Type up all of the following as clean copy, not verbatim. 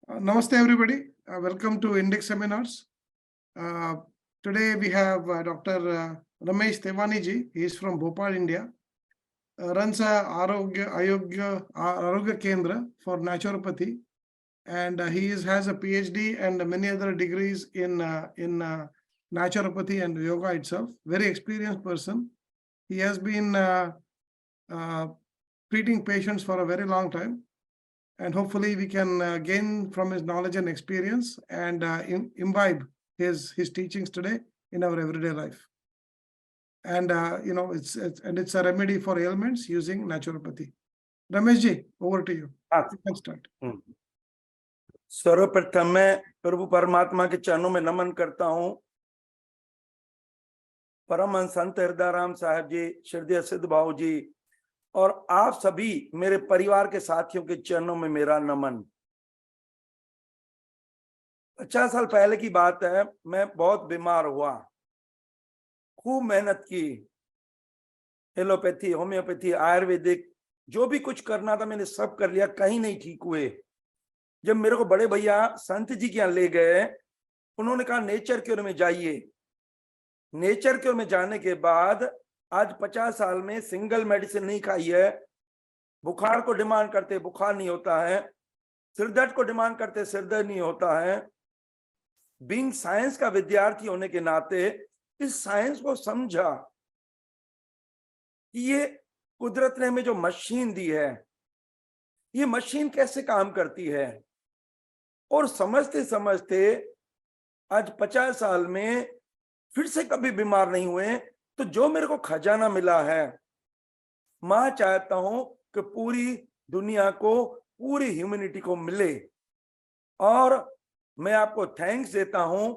Namaste, everybody. Welcome to Index Seminars. Uh, Today we have Dr. Ramesh Tewani ji. He is from Bhopal, India. Runs a Arogya Kendra for naturopathy, and has a PhD and many other degrees in naturopathy and yoga itself. Very experienced person. He has been treating patients for a very long time. And hopefully we can gain from his knowledge and experience and imbibe his teachings today in our everyday life. And it's a remedy for ailments using naturopathy. Ramesh ji, over to you. You can start. सर्वप्रथम मैं प्रभु परमात्मा के चरणों में नमन करता हूं। परमहंस संत हृदयराम साहब जी, श्रद्धेय सिद्ध भाव जी और आप सभी मेरे परिवार के साथियों के चरणों में मेरा नमन। 50 साल पहले की बात है, मैं बहुत बीमार हुआ, खूब मेहनत की, एलोपैथी, होम्योपैथी, आयुर्वेदिक, जो भी कुछ करना था मैंने सब कर लिया, कहीं नहीं ठीक हुए। जब मेरे को बड़े भैया संत जी के यहाँ ले गए, उन्होंने कहा नेचर क्योर में जाइए। नेचर क्योर में जाने के बाद आज 50 साल में सिंगल मेडिसिन नहीं खाई है। बुखार को डिमांड करते बुखार नहीं होता है, सिरदर्द को डिमांड करते सिरदर्द नहीं होता है। बीइंग साइंस का विद्यार्थी होने के नाते इस साइंस को समझा कि ये कुदरत ने हमें जो मशीन दी है, ये मशीन कैसे काम करती है, और समझते समझते आज 50 साल में फिर से कभी बीमार नहीं हुए। तो जो मेरे को खजाना मिला है, मैं चाहता हूं कि पूरी दुनिया को, पूरी ह्यूमैनिटी को मिले। और मैं आपको थैंक्स देता हूं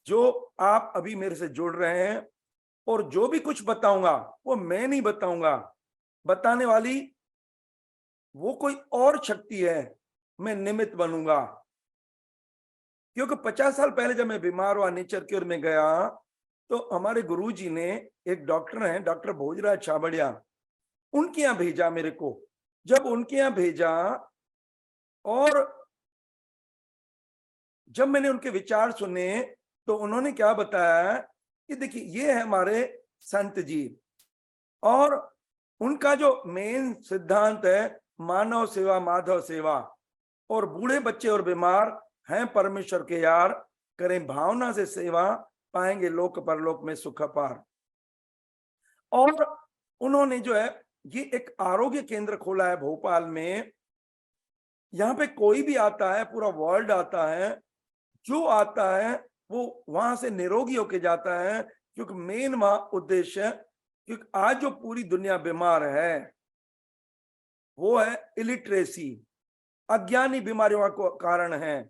जो आप अभी मेरे से जुड़ रहे हैं। और जो भी कुछ बताऊंगा वो मैं नहीं बताऊंगा, बताने वाली वो कोई और शक्ति है, मैं निमित्त बनूंगा। क्योंकि 50 साल पहले जब मैं बीमार हुआ, नेचर क्योर में गया, तो हमारे गुरुजी ने, एक डॉक्टर हैं डॉक्टर भोजराज छाबड़िया, उनके यहाँ भेजा मेरे को। जब उनके यहाँ भेजा और जब मैंने उनके विचार सुने, तो उन्होंने क्या बताया कि देखिए ये है हमारे संत जी, और उनका जो मेन सिद्धांत है मानव सेवा माधव सेवा, और बूढ़े बच्चे और बीमार हैं परमेश्वर के यार, करें भावना से सेवा, पाएंगे लोक परलोक में सुख अपार। और उन्होंने जो है ये एक आरोग्य केंद्र खोला है भोपाल में। यहाँ पे कोई भी आता है, पूरा वर्ल्ड आता है, जो आता है वो वहां से निरोगी होके जाता है। क्योंकि मेन वहां उद्देश्य, क्योंकि आज जो पूरी दुनिया बीमार है वो है इलिटरेसी, अज्ञानी बीमारियों का कारण है।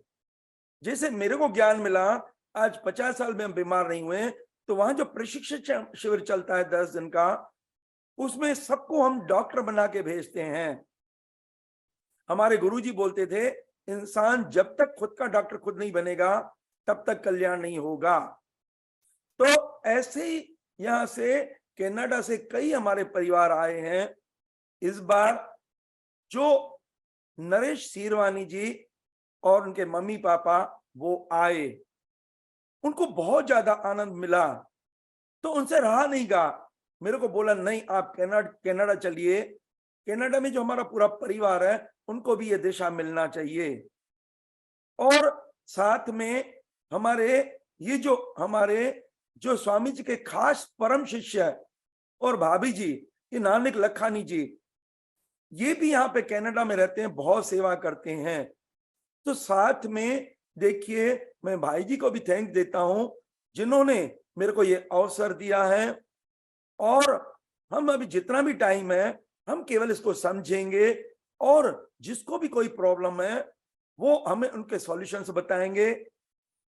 जैसे मेरे को ज्ञान मिला, आज 50 साल में हम बीमार नहीं हुए, तो वहां जो प्रशिक्षण शिविर चलता है 10 दिन का, उसमें सबको हम डॉक्टर बना के भेजते हैं। हमारे गुरुजी बोलते थे, इंसान जब तक खुद का डॉक्टर खुद नहीं बनेगा तब तक कल्याण नहीं होगा। तो ऐसे ही यहां से कनाडा से कई हमारे परिवार आए हैं। इस बार जो नरेश सीरवानी जी और उनके मम्मी पापा वो आए, उनको बहुत ज्यादा आनंद मिला, तो उनसे रहा नहीं गा, मेरे को बोला नहीं आप कनाडा चलिए, कनाडा में जो हमारा पूरा परिवार है उनको भी ये दिशा मिलना चाहिए। और साथ में हमारे ये जो स्वामी जी के खास परम शिष्य है और भाभी जी, ये नानक लखानी जी, ये भी यहाँ पे कनाडा में रहते हैं, बहुत सेवा करते हैं। तो साथ में देखिए, मैं भाई जी को भी थैंक देता हूं जिन्होंने मेरे को ये अवसर दिया है। और हम अभी जितना भी टाइम है, हम केवल इसको समझेंगे, और जिसको भी कोई प्रॉब्लम है वो हमें उनके सॉल्यूशंस बताएंगे।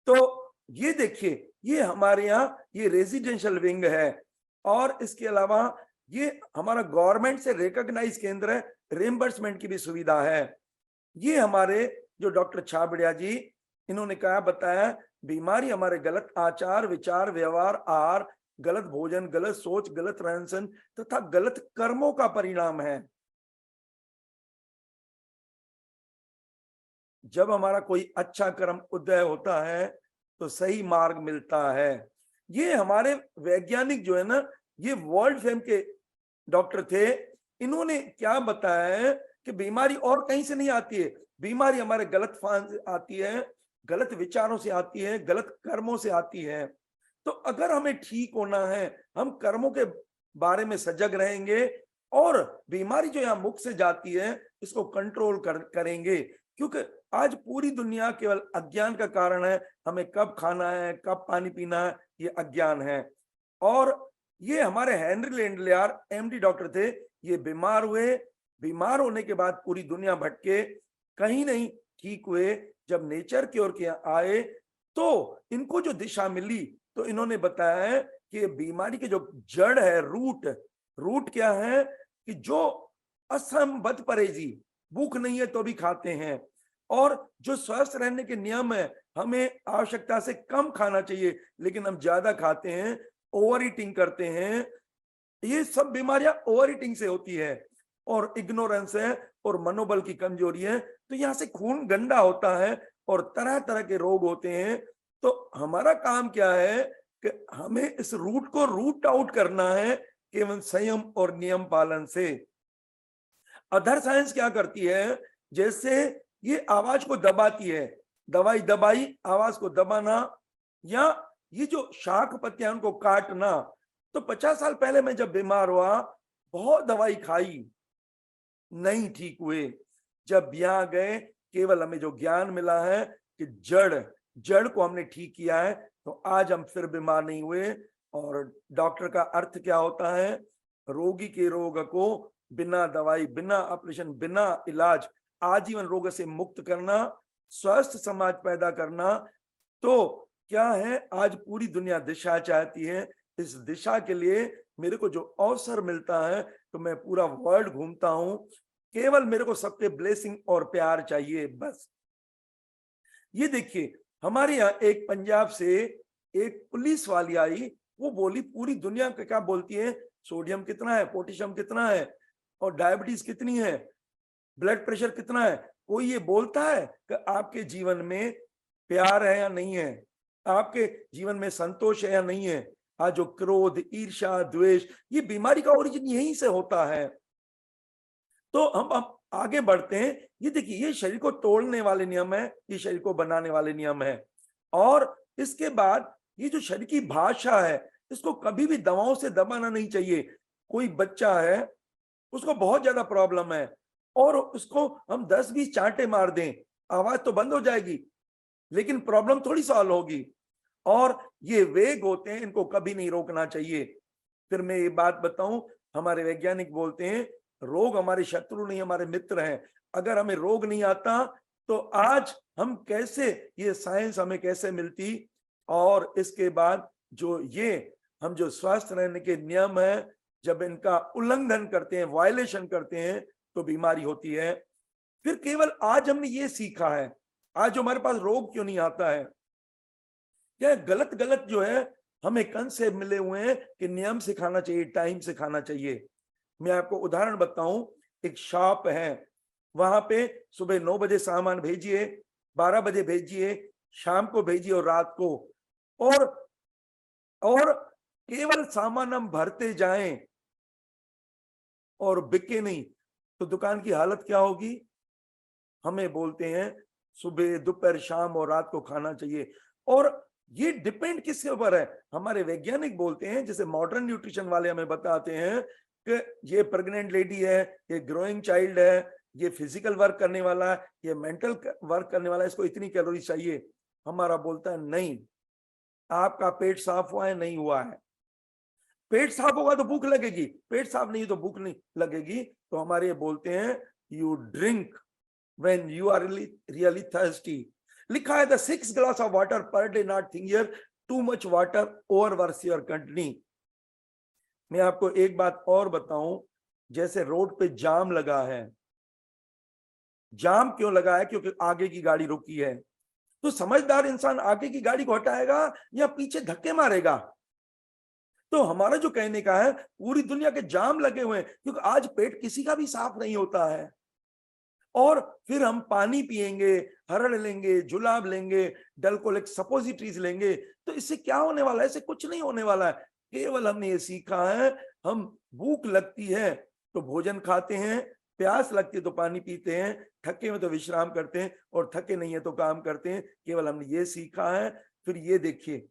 तो ये देखिए, ये हमारे यहाँ ये रेजिडेंशियल विंग है, और इसके अलावा ये हमारा गवर्नमेंट से रिकॉग्नाइज केंद्र है, रिएम्बर्समेंट की भी सुविधा है। ये हमारे जो डॉक्टर छाबड़िया जी, इन्होंने क्या बताया, बीमारी हमारे गलत आचार विचार व्यवहार आहार, गलत भोजन, गलत सोच, गलत रहन सहन तथा गलत कर्मों का परिणाम है। जब हमारा कोई अच्छा कर्म उदय होता है तो सही मार्ग मिलता है। ये हमारे वैज्ञानिक जो है ना, ये वर्ल्ड फेम के डॉक्टर थे, इन्होंने क्या बताया है कि बीमारी और कहीं से नहीं आती है, बीमारी हमारे गलत फाहम से आती है, गलत विचारों से आती है, गलत कर्मों से आती है। तो अगर हमें ठीक होना है, हम कर्मों के बारे में सजग रहेंगे और बीमारी जो यहाँ मुख से जाती है इसको कंट्रोल करेंगे। क्योंकि आज पूरी दुनिया केवल अज्ञान का कारण है, हमें कब खाना है, कब पानी पीना है, ये अज्ञान है। और ये हमारे हेनरी लेंडलियर एमडी डॉक्टर थे, ये बीमार हुए, बीमार होने के बाद पूरी दुनिया भटके, कहीं नहीं ठीक हुए। जब नेचर की ओर आए तो इनको जो दिशा मिली, तो इन्होंने बताया है कि बीमारी के जो जड़ है, रूट क्या है कि जो असंबद्ध परहेजी, भूख नहीं है तो भी खाते हैं, और जो स्वस्थ रहने के नियम है, हमें आवश्यकता से कम खाना चाहिए लेकिन हम ज्यादा खाते हैं, ओवर ईटिंग करते हैं, ये सब बीमारियां ओवर ईटिंग से होती है। और इग्नोरेंस है और मनोबल की कमजोरी है, तो यहाँ से खून गंदा होता है और तरह तरह के रोग होते हैं। तो हमारा काम क्या है कि हमें इस रूट को रूट आउट करना है केवल संयम और नियम पालन से। अदर साइंस क्या करती है, जैसे ये आवाज को दबाती है, दवाई दबाई, आवाज को दबाना, या ये जो शाख पत्तियां उनको काटना। तो 50 साल पहले मैं जब बीमार हुआ, बहुत दवाई खाई, नहीं ठीक हुए। जब यहाँ गए, केवल हमें जो ज्ञान मिला है कि जड़ को हमने ठीक किया है, तो आज हम फिर बीमार नहीं हुए। और डॉक्टर का अर्थ क्या होता है, रोगी के रोग को बिना दवाई, बिना ऑपरेशन, बिना इलाज आजीवन रोग से मुक्त करना, स्वस्थ समाज पैदा करना। तो क्या है, आज पूरी दुनिया दिशा चाहती है, इस दिशा के लिए मेरे को जो अवसर मिलता है तो मैं पूरा वर्ल्ड घूमता हूं, केवल मेरे को सबके ब्लेसिंग और प्यार चाहिए, बस। ये देखिए, हमारे यहाँ एक पंजाब से एक पुलिस वाली आई, वो बोली पूरी दुनिया का क्या बोलती है, सोडियम कितना है, पोटेशियम कितना है, और डायबिटीज कितनी है, ब्लड प्रेशर कितना है। कोई ये बोलता है कि आपके जीवन में प्यार है या नहीं है, आपके जीवन में संतोष है या नहीं है। आज जो क्रोध, ईर्ष्या, द्वेष, ये बीमारी का ओरिजिन यहीं से होता है। तो हम आगे बढ़ते हैं। ये देखिए, ये शरीर को तोड़ने वाले नियम है, ये शरीर को बनाने वाले नियम है। और इसके बाद ये जो शरीर की भाषा है, इसको कभी भी दवाओं से दबाना नहीं चाहिए। कोई बच्चा है, उसको बहुत ज्यादा प्रॉब्लम है, और उसको हम 10-20 चांटे मार दें, आवाज तो बंद हो जाएगी लेकिन प्रॉब्लम थोड़ी सॉल्व होगी। और ये वेग होते हैं, इनको कभी नहीं रोकना चाहिए। फिर मैं ये बात बताऊं, हमारे वैज्ञानिक बोलते हैं रोग हमारे शत्रु नहीं, हमारे मित्र हैं। अगर हमें रोग नहीं आता तो आज हम कैसे, ये साइंस हमें कैसे मिलती। और इसके बाद जो ये हम जो स्वस्थ रहने के नियम है, जब इनका उल्लंघन करते हैं, वायलेशन करते हैं, तो बीमारी होती है। फिर केवल आज हमने ये सीखा है, आज जो हमारे पास रोग क्यों नहीं आता है, क्या गलत गलत जो है हमें कंसेप्ट मिले हुए हैं कि नियम से खाना चाहिए, टाइम से खाना चाहिए। मैं आपको उदाहरण बताऊं, एक शॉप है, वहां पे सुबह 9 बजे सामान भेजिए, 12 बजे भेजिए, शाम को भेजिए और रात को, और केवल सामान हम भरते जाएं और बिके नहीं, तो दुकान की हालत क्या होगी। हमें बोलते हैं सुबह, दोपहर, शाम और रात को खाना चाहिए। और ये डिपेंड किसके ऊपर है, हमारे वैज्ञानिक बोलते हैं, जैसे मॉडर्न न्यूट्रिशन वाले हमें बताते हैं कि ये प्रेग्नेंट लेडी है, ये ग्रोइंग चाइल्ड है, ये फिजिकल वर्क करने वाला है, ये मेंटल वर्क करने वाला है, इसको इतनी कैलोरी चाहिए। हमारा बोलता है नहीं, आपका पेट साफ हुआ है, नहीं हुआ है। पेट साफ होगा तो भूख लगेगी, पेट साफ नहीं तो भूख नहीं लगेगी। तो हमारे ये बोलते हैं you drink when you are really thirsty. लिखा है the 6 glass of water per day, not think here too much water overworks your kidney. मैं आपको एक बात और बताऊं, जैसे रोड पे जाम लगा है, जाम क्यों लगा है, क्योंकि आगे की गाड़ी रुकी है। तो समझदार इंसान आगे की गाड़ी को हटाएगा या पीछे धक्के मारेगा। तो हमारा जो कहने का है, पूरी दुनिया के जाम लगे हुए हैं क्योंकि आज पेट किसी का भी साफ नहीं होता है। और फिर हम पानी पिएंगे, हरड़ लेंगे, जुलाब लेंगे, डलकोलिक सपोजिटरीज लेंगे, तो इससे क्या होने वाला है? इससे कुछ नहीं होने वाला है। केवल हमने ये सीखा है, हम भूख लगती है तो भोजन खाते हैं, प्यास लगती है तो पानी पीते हैं, थके हुए तो विश्राम करते हैं, और थके नहीं है तो काम करते हैं। केवल हमने ये सीखा है। फिर ये देखिए,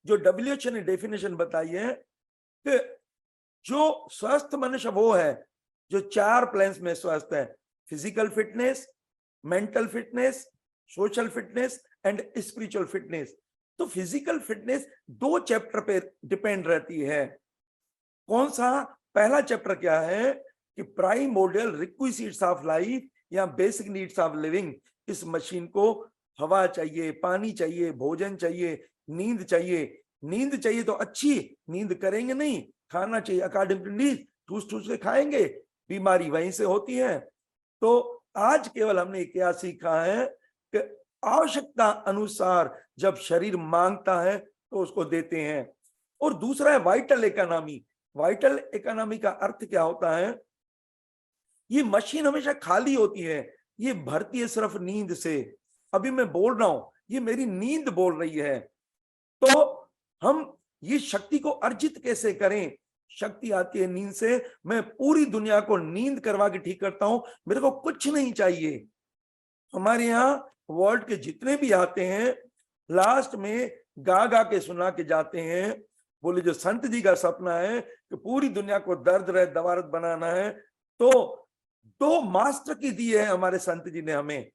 जो WHO ने डेफिनेशन बताई है कि जो स्वस्थ मनुष्य वो है जो 4 प्लेन्स में स्वस्थ है: physical fitness, mental fitness, social fitness and spiritual fitness. तो फिजिकल फिटनेस 2 चैप्टर पे डिपेंड रहती है। कौन सा? पहला चैप्टर क्या है कि प्राइमोर्डियल रिक्विजिट्स ऑफ लाइफ या बेसिक नीड्स ऑफ लिविंग। इस मशीन को हवा चाहिए, पानी चाहिए, भोजन चाहिए, नींद चाहिए। नींद चाहिए तो अच्छी नींद करेंगे नहीं, खाना चाहिए अकॉर्डिंग टू नीड, ठूस ठूस के खाएंगे, बीमारी वहीं से होती है। तो आज केवल हमने क्या सीखा है कि आवश्यकता अनुसार जब शरीर मांगता है तो उसको देते हैं। और दूसरा है वाइटल इकोनॉमी। वाइटल इकोनॉमी का अर्थ क्या होता है? ये मशीन हमेशा खाली होती है, ये भरती है सिर्फ नींद से। अभी मैं बोल रहा हूं, ये मेरी नींद बोल रही है। तो हम ये शक्ति को अर्जित कैसे करें? शक्ति आती है नींद से। मैं पूरी दुनिया को नींद करवा के ठीक करता हूं, मेरे को कुछ नहीं चाहिए। हमारे यहाँ वर्ल्ड के जितने भी आते हैं, लास्ट में गा गा के सुना के जाते हैं। बोले जो संत जी का सपना है कि पूरी दुनिया को दर्द रहित दवारत बनाना है, तो 2 मास्टर की दी है हमारे संत जी ने हमें।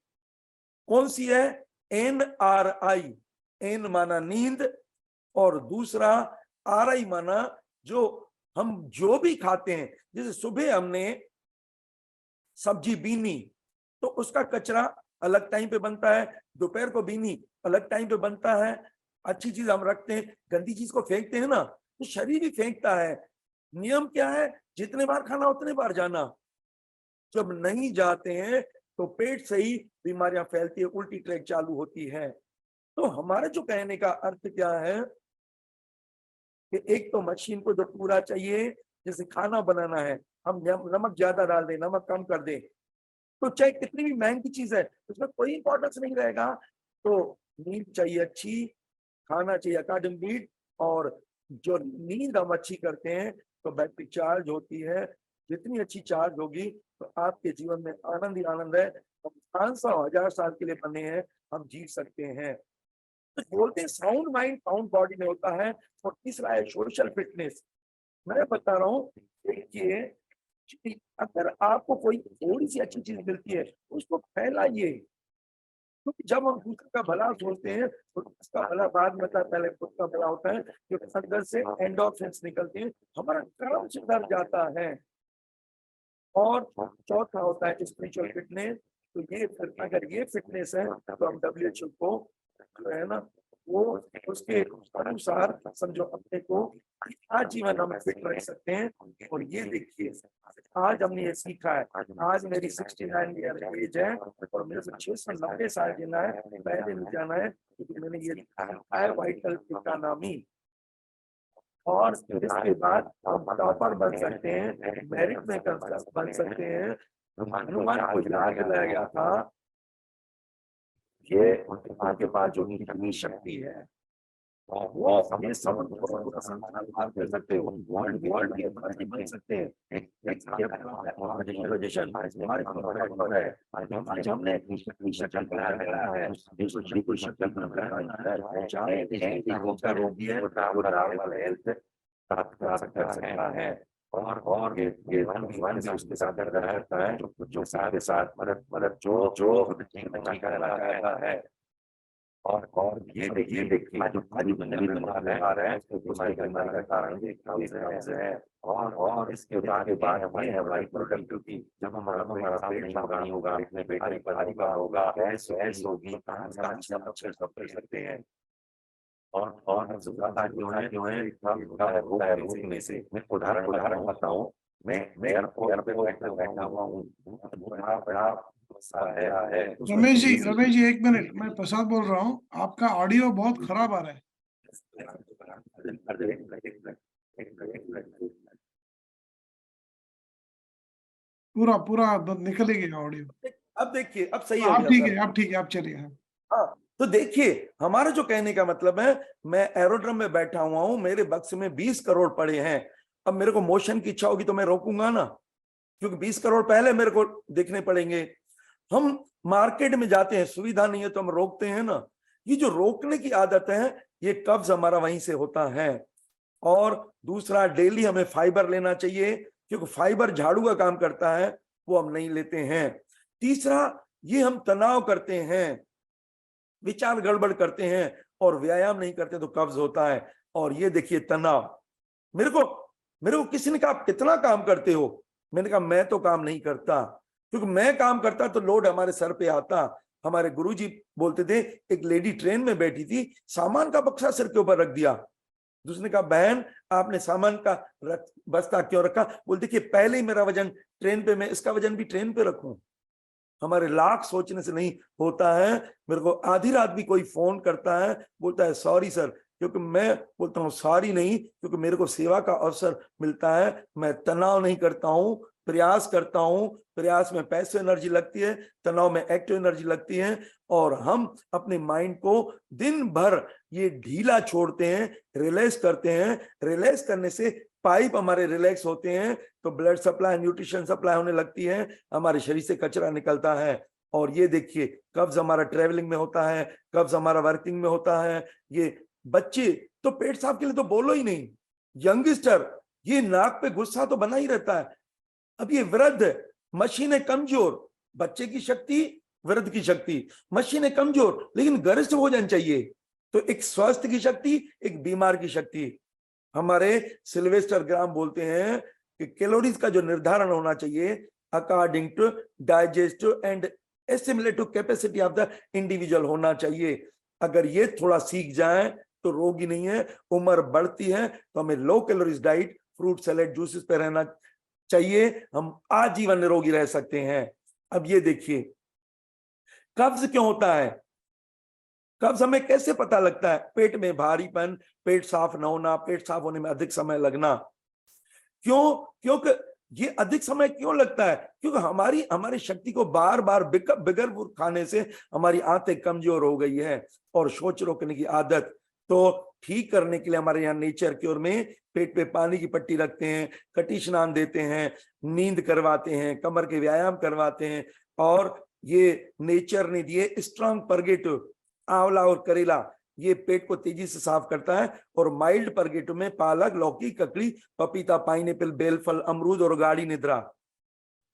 कौन सी है? NRI। एन माना नींद, और दूसरा RI माना जो हम जो भी खाते हैं। जैसे सुबह हमने सब्जी बीनी तो उसका कचरा अलग टाइम पे बनता है, दोपहर को बीनी अलग टाइम पे बनता है। अच्छी चीज हम रखते हैं, गंदी चीज को फेंकते हैं ना, तो शरीर भी फेंकता है। नियम क्या है? जितने बार खाना उतने बार जाना। जब नहीं जाते हैं तो पेट से ही बीमारियां फैलती है, उल्टी ट्रैक चालू होती है। तो हमारे जो कहने का अर्थ क्या है कि एक तो मशीन को जो पूरा चाहिए, जैसे खाना बनाना है, हम नमक ज्यादा डाल दें, नमक कम कर दें, तो चाहे कितनी भी महंगी चीज है उसमें कोई इंपॉर्टेंस नहीं रहेगा। तो नींद चाहिए अच्छी, खाना चाहिए अकॉर्डिंग नीड, और जो नींद हम अच्छी करते हैं तो बैटरी चार्ज होती है। जितनी अच्छी चार्ज होगी तो आपके जीवन में आनंद ही आनंद है। हम 500,000 साल के लिए बने हैं, हम जी सकते हैं। तो बोलते हैं साउंड माइंड साउंड बॉडी में होता है। और तीसरा है सोशल फिटनेस। मैं बता रहा हूँ, देखिए, अगर आपको कोई थोड़ी सी अच्छी चीज मिलती है उसको फैलाइए, क्योंकि जब हम दूसरे का भला सोचते हैं तो उसका भला बाद में होता है, पहले खुद का भला होता है। जो अंदर से एंडोर्फिन्स निकलते हैं, हमारा कर्म सुधर जाता है। और चौथा होता है स्पिरिचुअल फिटनेस। तो ये अगर ये फिटनेस है तो हम WHO को जो है ना, वो उसके अनुसार समझो अपने को आजीवन हम फिट रख सकते हैं। और ये देखिए, आज हमने ये सीखा है। आज मेरी 69 ईयर एज है और मेरे को 690 साल जीना है, पहले नहीं जाना है, क्योंकि मैंने ये सीखा है वाइटल इकोनॉमी। और इसके बाद हम टॉपर बन सकते हैं, मेरिट में बन सकते हैं। हनुमान को याद दिलाया गया था, ये उनके पास जो कितनी शक्ति है, वो ये सब संसार कर सकते हो, वर्ल्ड के अधिपति बन सकते हैं। आज हमने शक्ति बनाया है, बिल्कुल शक्ति बनाया है। चाहे रोगी है वो हेल्थ प्राप्त कर सकता है। और ये वन से उसके साथ दर्द रहता है, जो साथ के साथ मदद जो नहीं करता है। और ये देखिए जो खाली मंदिर में आ रहा है उसके बीमारी का कारण है। और इसके बाद हमारे हमारी प्रोडक्टिविटी, जब हमारा पेट साफ नहीं होगा, अपने पेट में भारी का होगा, गैस होगी, अच्छा सब कर सकते हैं। और ज्यादा जो है रोग में से मैं उदाहरण बताऊं। मैं एयरपोर्ट पे बैठा हुआ हूँ, बड़ा है। रमेश जी 1 मिनट, मैं प्रसाद बोल रहा हूँ, आपका ऑडियो बहुत खराब आ रहा है। पूरा पूरा निकल ही गया ऑडियो। अब देखिए, अब सही हो आप गया ठीक सर। है, आप ठीक है, आप चलिए। हाँ, हाँ, तो देखिए हमारा जो कहने का मतलब है, मैं एरोड्रम में बैठा हुआ हूं, मेरे बक्स में 20 करोड़ पड़े हैं। अब मेरे को मोशन की इच्छा होगी तो मैं रोकूंगा ना, क्योंकि 20 करोड़ पहले मेरे को देखने पड़ेंगे। हम मार्केट में जाते हैं, सुविधा नहीं है तो हम रोकते हैं ना। ये जो रोकने की आदत है, ये कब्ज हमारा वहीं से होता है। और दूसरा, डेली हमें फाइबर लेना चाहिए, क्योंकि फाइबर झाड़ू का काम करता है, वो हम नहीं लेते हैं। तीसरा, ये हम तनाव करते हैं, विचार गड़बड़ करते हैं और व्यायाम नहीं करते तो कब्ज होता है। और ये देखिए तनाव, मेरे को किसी ने कहा आप कितना काम करते हो, मैंने कहा मैं तो काम नहीं करता, क्योंकि मैं काम करता तो लोड हमारे सर पे आता। हमारे गुरुजी बोलते थे, एक लेडी ट्रेन में बैठी थी, सामान का बक्सा सिर के ऊपर रख दिया। दूसरे ने कहा बहन आपने सामान का बस्ता क्यों रखा? बोलते कि पहले ही मेरा वजन ट्रेन पे, मैं इसका वजन भी ट्रेन पे रखूं। हमारे लाख सोचने से नहीं होता है। मेरे को आधी रात भी कोई फोन करता है, बोलता है सॉरी सर, क्योंकि मैं बोलता हूँ सॉरी नहीं, क्योंकि मेरे को सेवा का अवसर मिलता है। मैं तनाव नहीं करता हूँ, प्रयास करता हूँ। प्रयास में पैसिव एनर्जी लगती है, तनाव में एक्टिव एनर्जी लगती है। और हम अपने माइंड को दिन भर ये ढीला छोड़ते हैं, रिलैक्स करते हैं। रिलैक्स करने से पाइप हमारे रिलैक्स होते हैं, तो ब्लड सप्लाई, न्यूट्रिशन सप्लाई होने लगती है, हमारे शरीर से कचरा निकलता है। और ये देखिए, कब्ज हमारा ट्रेवलिंग में होता है, कब्ज हमारा वर्किंग में होता है। ये बच्चे तो पेट साफ के लिए तो बोलो ही नहीं, यंगस्टर ये नाक पे गुस्सा तो बना ही रहता है। अब ये वृद्ध, मशीनें कमजोर, बच्चे की शक्ति, वृद्ध की शक्ति, मशीनें कमजोर, लेकिन गरिष्ठ भोजन चाहिए। तो एक स्वस्थ की शक्ति, एक बीमार की शक्ति। हमारे सिल्वेस्टर ग्राम बोलते हैं कि कैलोरीज का जो निर्धारण होना चाहिए according to digestive and assimilative capacity of the individual होना चाहिए। अगर ये थोड़ा सीख जाए तो रोगी नहीं है। उम्र बढ़ती है तो हमें low calories diet, fruit salad, juices पे रहना चाहिए, हम आजीवन निरोगी रह सकते हैं। अब ये देखिए, कब्ज क्यों होता है? कब्ज हमें कैसे पता लगता है? पेट में भारीपन, पेट साफ न होना, पेट साफ होने में अधिक समय लगना। क्यों? क्योंकि ये अधिक समय क्यों लगता है? क्योंकि हमारी शक्ति को बार बार बिगर खाने से हमारी आंतें कमजोर हो गई है, और सोच रोकने की आदत। तो ठीक करने के लिए हमारे यहाँ नेचर क्योर में पेट पे पानी की पट्टी रखते हैं, कटी स्नान देते हैं, नींद करवाते हैं, कमर के व्यायाम करवाते हैं। और ये नेचर ने दिए स्ट्रांग परगेटिव, आंवला और करेला, ये पेट को तेजी से साफ करता है। और माइल्ड परगेटिव में पालक, लौकी, ककड़ी, पपीता, पाइनएप्पल, बेलफल, अमरूद और गाढ़ी निद्रा।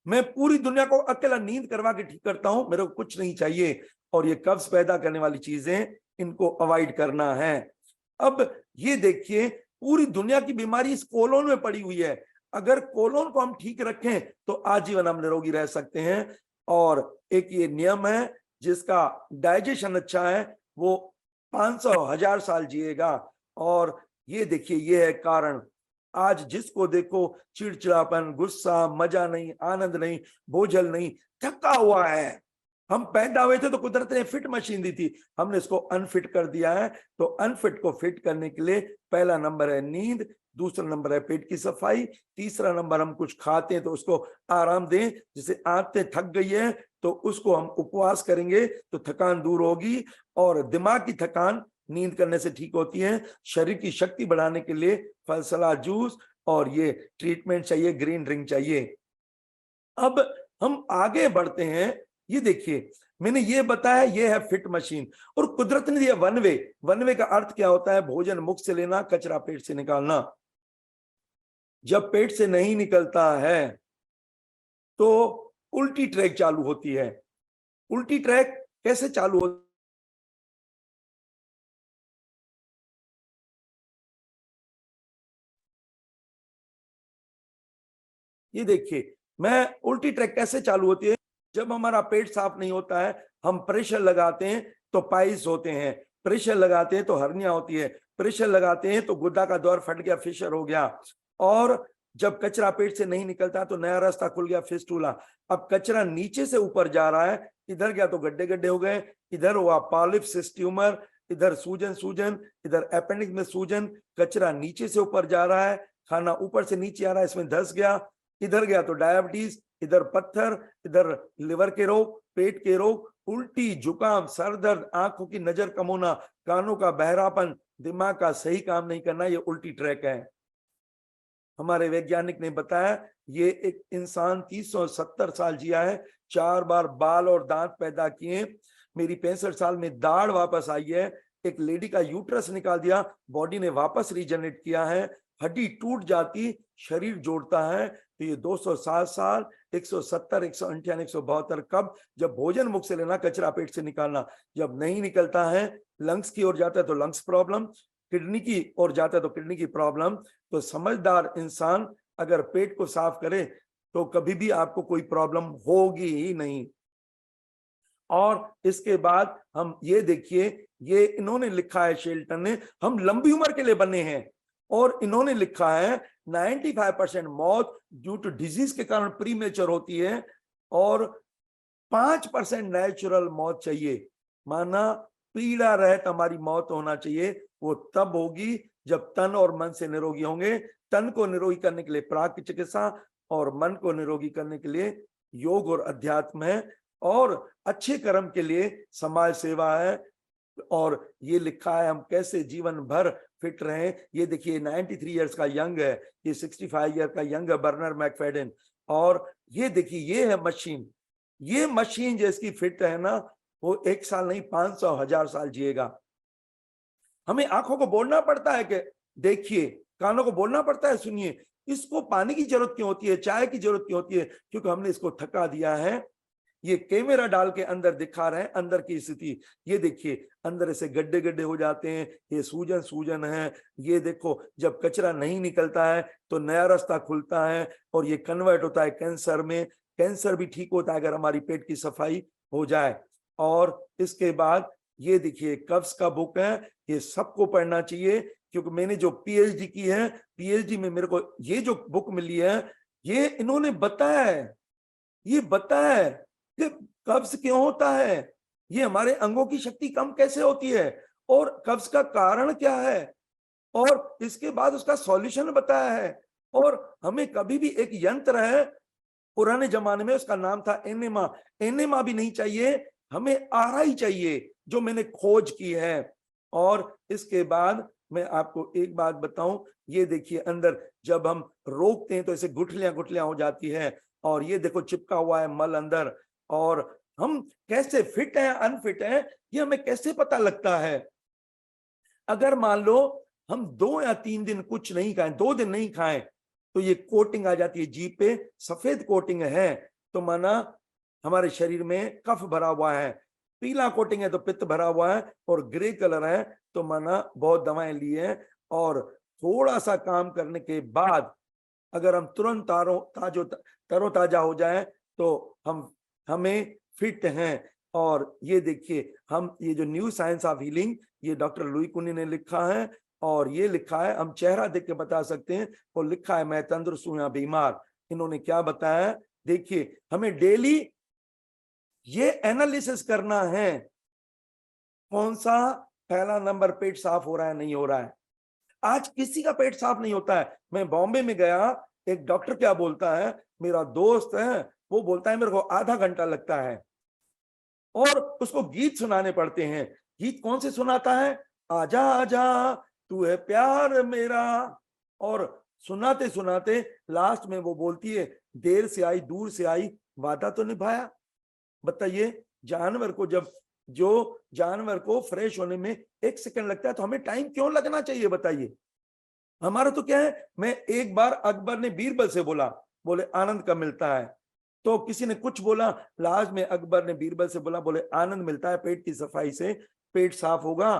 मैं पूरी दुनिया को अकेला नींद करवा के ठीक करता हूं, मेरे को कुछ नहीं चाहिए। और ये कब्ज पैदा करने वाली चीजें, इनको अवॉइड करना है। अब ये देखिए, पूरी दुनिया की बीमारी इस कोलोन में पड़ी हुई है। अगर कोलोन को हम ठीक रखें तो आजीवन हम निरोगी रह सकते हैं। और एक ये नियम है, जिसका डाइजेशन अच्छा है वो 500,000 साल जिएगा। और ये देखिए, ये है कारण। आज जिसको देखो चिड़चिड़ापन, गुस्सा, मजा नहीं, आनंद नहीं, बोझल नहीं, थका हुआ है। हम पैदा हुए थे तो कुदरत ने फिट मशीन दी थी, हमने इसको अनफिट कर दिया है। तो अनफिट को फिट करने के लिए पहला नंबर है नींद, दूसरा नंबर है पेट की सफाई, तीसरा नंबर हम कुछ खाते हैं तो उसको आराम दें। जैसे आंतें थक गई है तो उसको हम उपवास करेंगे तो थकान दूर होगी। और दिमाग की थकान नींद करने से ठीक होती है। शरीर की शक्ति बढ़ाने के लिए फल सलाद, जूस और ये ट्रीटमेंट चाहिए, ग्रीन ड्रिंक चाहिए। अब हम आगे बढ़ते हैं। ये देखिए, मैंने ये बताया, ये है फिट मशीन। और कुदरत ने दिया वन वे। वन वे का अर्थ क्या होता है? भोजन मुख से लेना, कचरा पेट से निकालना। जब पेट से नहीं निकलता है तो उल्टी ट्रैक चालू होती है। उल्टी ट्रैक कैसे चालू होती? ये देखिए, मैं उल्टी ट्रैक कैसे चालू होती है? जब हमारा पेट साफ नहीं होता है, हम प्रेशर लगाते हैं तो पाइल्स होते हैं, प्रेशर लगाते हैं तो हर्निया होती है, प्रेशर लगाते हैं तो गुदा का द्वार फट गया, फिशर हो गया। और जब कचरा पेट से नहीं निकलता तो नया रास्ता खुल गया, फिस्टूला। अब कचरा नीचे से ऊपर जा रहा है, इधर गया तो गड्ढे गड्ढे हो गए, इधर हुआ पॉलिप्सिस ट्यूमर, इधर सूजन, इधर अपेंडिक्स में सूजन। कचरा नीचे से ऊपर जा रहा है, खाना ऊपर से नीचे आ रहा है, इसमें धस गया, इधर गया तो डायबिटीज, इधर पत्थर, इधर लिवर के रोग, पेट के रोग, उल्टी, जुकाम, सर दर्द, आंखों की नजर कम होना, कानों का बहरापन, दिमाग का सही काम नहीं करना, ये उल्टी ट्रैक है। हमारे वैज्ञानिक ने बताया ये एक इंसान 370 साल जिया है, 4 बार बाल और दांत पैदा किए, मेरी 65 साल में दाढ़ वापस आई है, एक लेडी का यूट्रस निकाल दिया, बॉडी ने वापस रीजनरेट किया है, हड्डी टूट जाती, शरीर जोड़ता है। तो ये 207 साल, 170, 158, 172 कब? जब भोजन मुख से लेना, कचरा पेट से निकालना। जब नहीं निकलता है, लंग्स की ओर जाता है तो लंग्स प्रॉब्लम, किडनी की ओर जाता है तो किडनी की प्रॉब्लम। तो समझदार इंसान अगर पेट को साफ करे तो कभी भी आपको कोई प्रॉब्लम होगी ही नहीं। और इसके बाद हम ये देखिए, ये इन्होंने लिखा है शेल्टन ने, हम लंबी उम्र के लिए बने हैं, और इन्होंने लिखा है 95% मौत ड्यू टू डिजीज के कारण प्रीमेच्योर होती है, और 5% नेचुरल मौत चाहिए। माना पीड़ा रहित हमारी मौत होना चाहिए, वो तब होगी जब तन और मन से निरोगी होंगे। तन को निरोगी करने के लिए प्राक चिकित्सा, और मन को निरोगी करने के लिए योग और अध्यात्म है, और अच्छे कर्म के लिए समाज सेवा है। और ये लिखा है हम कैसे जीवन भर फिट रहें। ये देखिए 93 इयर्स का यंग है, ये 65 ईयर का यंग है बर्नर मैकफेडन। और ये देखिए ये है मशीन, ये मशीन जिसकी फिट है ना, वो 1 साल नहीं 500 1000 साल जिएगा। हमें आंखों को बोलना पड़ता है कि देखिए, कानों को बोलना पड़ता है सुनिए, इसको पानी की जरूरत क्यों होती है, चाय की जरूरत क्यों होती है? क्योंकि हमने इसको थका दिया है। ये कैमरा डाल के अंदर दिखा रहे हैं अंदर की स्थिति। ये देखिए अंदर ऐसे गड्ढे गड्ढे हो जाते हैं, ये सूजन सूजन है। ये देखो जब कचरा नहीं निकलता है तो नया रास्ता खुलता है, और ये कन्वर्ट होता है कैंसर में। कैंसर भी ठीक होता है अगर हमारी पेट की सफाई हो जाए। और इसके बाद ये देखिए कब्ज का बुक है, ये सबको पढ़ना चाहिए, क्योंकि मैंने जो पीएचडी की है, पीएचडी में मेरे को ये जो बुक मिली है, ये इन्होंने बताया है, ये बताया है कि कब्ज क्यों होता है, ये हमारे अंगों की शक्ति कम कैसे होती है, और कब्ज का कारण क्या है, और इसके बाद उसका सॉल्यूशन बताया है। और हमें कभी भी एक यंत्र है, पुराने जमाने में उसका नाम था एनेमा, एनेमा भी नहीं चाहिए, हमें आरआई चाहिए, जो मैंने खोज की है। और इसके बाद मैं आपको एक बात बताऊं, ये देखिए अंदर जब हम रोकते हैं तो ऐसे गुठलियां गुठलियां हो जाती है, और ये देखो चिपका हुआ है मल अंदर। और हम कैसे फिट हैं अनफिट हैं, ये हमें कैसे पता लगता है? अगर मान लो हम 2 या 3 दिन कुछ नहीं खाएं, 2 दिन नहीं खाएं, तो ये कोटिंग आ जाती है जीभ पे, सफेद कोटिंग है तो माना हमारे शरीर में कफ भरा हुआ है, पीला कोटिंग है तो पित्त भरा हुआ है, और ग्रे कलर है तो माना बहुत दवाएं ली हैं। और थोड़ा सा काम करने के बाद अगर हम तुरंत तरोताजा हो जाए तो हमें फिट हैं। और ये देखिए हम ये जो न्यू साइंस ऑफ हीलिंग, ये डॉक्टर लुई कुनी ने लिखा है, और ये लिखा है हम चेहरा देख के बता सकते हैं, और लिखा है मैं तंदुरुस्त हूं या बीमार। इन्होंने क्या बताया, देखिए हमें डेली ये एनालिसिस करना है, कौन सा पहला नंबर पेट साफ हो रहा है नहीं हो रहा है। आज किसी का पेट साफ नहीं होता है। मैं बॉम्बे में गया, एक डॉक्टर क्या बोलता है, मेरा दोस्त है वो बोलता है मेरे को आधा घंटा लगता है, और उसको गीत सुनाने पड़ते हैं। गीत कौन से सुनाता है? आजा आजा तू है प्यार मेरा। और सुनाते सुनाते लास्ट में वो बोलती है देर से आई दूर से आई, वादा तो निभाया। बताइए जानवर को जो जानवर को फ्रेश होने में 1 सेकंड लगता है, तो हमें टाइम क्यों लगना चाहिए बताइए? हमारा तो क्या है, मैं एक बार अकबर ने बीरबल से बोला, बोले आनंद कब मिलता है, तो किसी ने कुछ बोला, लास्ट में अकबर ने बीरबल से बोला, बोले आनंद मिलता है पेट की सफाई से, पेट साफ होगा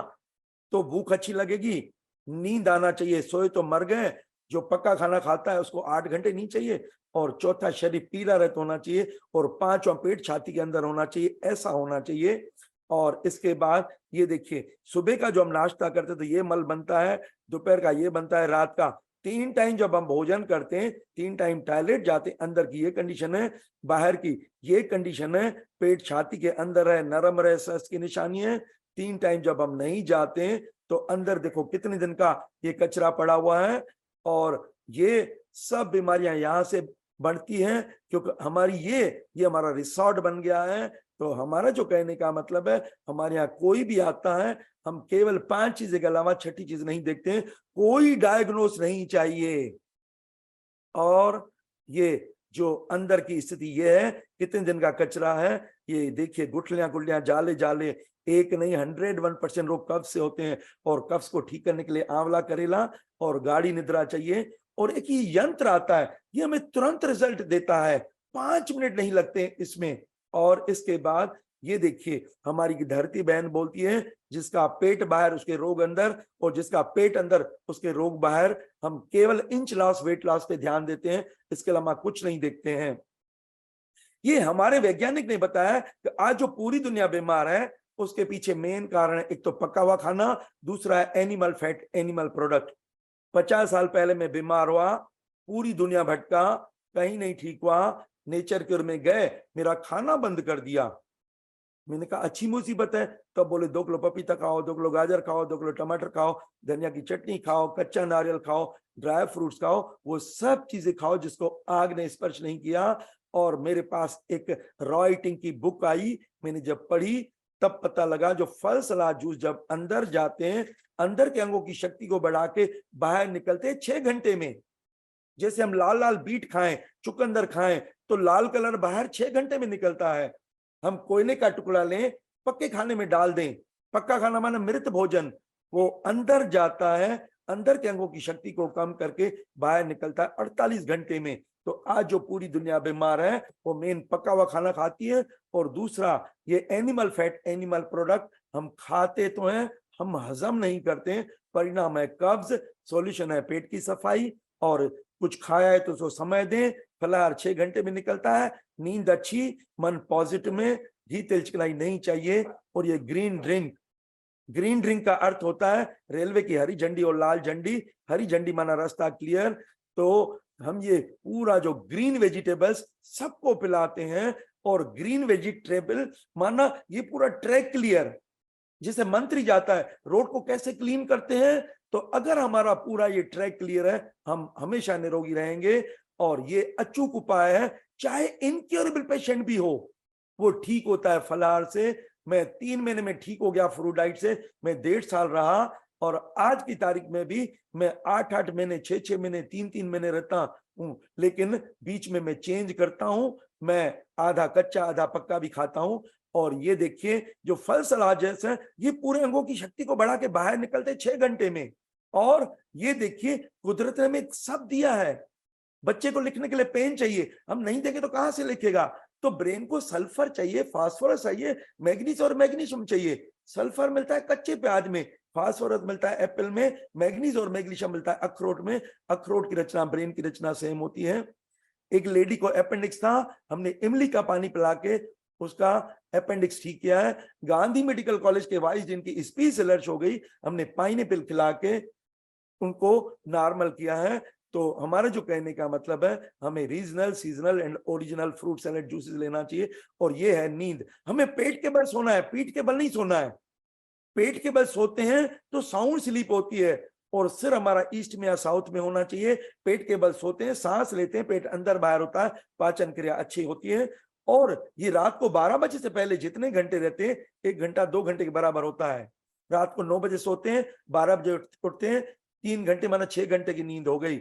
तो भूख अच्छी लगेगी, नींद आना चाहिए, सोए तो मर गए। जो पक्का खाना खाता है उसको 8 घंटे नींद चाहिए, और चौथा शरीर पीला रहित होना चाहिए, और 5वां पेट छाती के अंदर होना चाहिए, ऐसा होना चाहिए। और इसके बाद ये देखिए सुबह का जो हम नाश्ता करते तो ये मल बनता है, दोपहर का ये बनता है, रात का 3 टाइम जब हम भोजन करते हैं 3 टाइम टॉयलेट जाते हैं। अंदर की ये कंडीशन है, बाहर की ये कंडीशन है, पेट छाती के अंदर है, नरम रहे, स्वस्थ की निशानी है। 3 टाइम जब हम नहीं जाते हैं तो अंदर देखो कितने दिन का ये कचरा पड़ा हुआ है, और ये सब बीमारियां यहाँ से बढ़ती है, क्योंकि हमारी ये हमारा रिसोर्ट बन गया है। तो हमारा जो कहने का मतलब है, हमारे यहाँ कोई भी आता है, हम केवल 5 चीजें के अलावा छठी चीज नहीं देखते हैं। कोई डायग्नोस नहीं चाहिए। और ये जो अंदर की स्थिति ये है, कितने दिन का कचरा है, ये देखिए, गुठलियां गुठलियां जाले जाले, एक नहीं 101% रोग कब्ज से होते हैं। और कब्ज को ठीक करने के लिए आंवला करेला और गाढ़ी निद्रा चाहिए। और एक ये यंत्र आता है, ये हमें तुरंत रिजल्ट देता है, 5 मिनट नहीं लगते इसमें। और इसके बाद ये देखिए, हमारी धरती बहन बोलती है, जिसका पेट बाहर उसके रोग अंदर, और जिसका पेट अंदर उसके रोग बाहर। हम केवल इंच लॉस, वेट लॉस पे ध्यान देते हैं, इसके अलावा कुछ नहीं देखते हैं। ये हमारे वैज्ञानिक ने बताया कि आज जो पूरी दुनिया बीमार है, उसके पीछे मेन कारण है, एक तो पका हुआ खाना, दूसरा है एनिमल फैट, एनिमल प्रोडक्ट। 50 साल पहले मैं बीमार हुआ, पूरी दुनिया भटका, कहीं नहीं ठीक हुआ, नेचर क्योर में गए, मेरा खाना बंद कर दिया। मैंने कहा अच्छी मुसीबत है। तब बोले 2 किलो पपीता खाओ, 2 किलो गाजर खाओ, 2 किलो टमाटर खाओ, धनिया की चटनी खाओ, कच्चा नारियल खाओ, ड्राई फ्रूट्स खाओ, वो सब चीजें खाओ जिसको आग ने स्पर्श नहीं किया। और मेरे पास एक रॉयटिंग की बुक आई, मैंने जब पढ़ी तब पता लगा, जो फल सलाद जूस जब अंदर जाते हैं, अंदर के अंगों की शक्ति को बढ़ा के बाहर निकलते हैं 6 घंटे में। जैसे हम लाल लाल बीट खाएं, चुकंदर खाएं, तो लाल कलर बाहर 6 घंटे में निकलता है। हम कोयले का टुकड़ा लें, पक्के खाने में डाल दें, पक्का खाना माने मृत भोजन, वो अंदर जाता है, अंदर के अंगों की शक्ति को कम करके बाहर निकलता है 48 घंटे में। तो आज जो पूरी दुनिया बीमार है, वो मेन पका हुआ खाना खाती है। और दूसरा ये एनिमल फैट, एनिमल प्रोडक्ट हम खाते तो हैं, हम हजम नहीं करते, परिणाम है कब्ज, सॉल्यूशन है पेट की सफाई। और कुछ खाया है तो उसको समय दें, फलाहार 6 घंटे में निकलता है, नींद अच्छी, मन पॉजिटिव में, घी तेल चिकनाई नहीं चाहिए। और ये ग्रीन ड्रिंक, ग्रीन ड्रिंक का अर्थ होता है रेलवे की हरी झंडी और लाल झंडी। हरी झंडी माना रास्ता क्लियर, तो हम ये पूरा जो ग्रीन वेजिटेबल्स सबको पिलाते हैं। और ग्रीन वेजिटेबल माना ये पूरा ट्रैक क्लियर, जिसे मंत्री जाता है रोड को कैसे क्लीन करते हैं। तो अगर हमारा पूरा ये ट्रैक क्लियर है, हम हमेशा निरोगी रहेंगे। और ये अचूक उपाय है, चाहे इनक्योरेबल पेशेंट भी हो, वो ठीक होता है फलाहार से। मैं 3 महीने में ठीक हो गया फ्रूट डाइट से, मैं 1.5 साल रहा। और आज की तारीख में भी मैं 8-8 महीने, 6-6 महीने, 3-3 महीने रहता हूं। लेकिन बीच में मैं चेंज करता हूं, मैं आधा कच्चा आधा पक्का भी खाता हूं। और ये देखिए, जो फल सलाद जैसे हैं, ये पूरे अंगों की शक्ति को बढ़ा के बाहर निकलते 6 घंटे में। और ये देखिए, कुदरत ने हमें सब दिया है। बच्चे को लिखने के लिए पेन चाहिए, हम नहीं देंगे तो कहां से लिखेगा। तो ब्रेन को सल्फर चाहिए, फास्फोरस चाहिए, मैग्नीज और मैग्नीशियम चाहिए। सल्फर मिलता है कच्चे प्याज में, फास्फोरस मिलता है एप्पल में, मैग्नीज और मैग्नीशियम मिलता है अखरोट में। अखरोट की रचना ब्रेन की रचना सेम होती है। एक लेडी को अपेंडिक्स था, हमने इमली का पानी पिला के उसका अपेंडिक्स ठीक किया है। गांधी मेडिकल कॉलेज के वाइस जिनकी स्पीच एलर्जी हो गई, हमने पाइनएप्पल खिला के उनको नॉर्मल किया है। तो हमारा जो कहने का मतलब है, हमें regional, seasonal and original fruit salad juices लेना चाहिए। और ये है नींद, हमें पेट के बल सोना है, पीठ के बल नहीं सोना है। पेट के बल सोते हैं तो साउंड स्लीप होती है, और सिर हमारा ईस्ट में या साउथ में होना चाहिए। पेट के बल सोते हैं, सांस लेते हैं, पेट अंदर बाहर होता है, पाचन क्रिया अच्छी होती है। और ये रात को 12 बजे से पहले जितने घंटे रहते हैं, 1 घंटा 2 घंटे के बराबर होता है। रात को 9 बजे सोते हैं, 12 बजे उठते हैं, 3 घंटे माना 6 घंटे की नींद हो गई।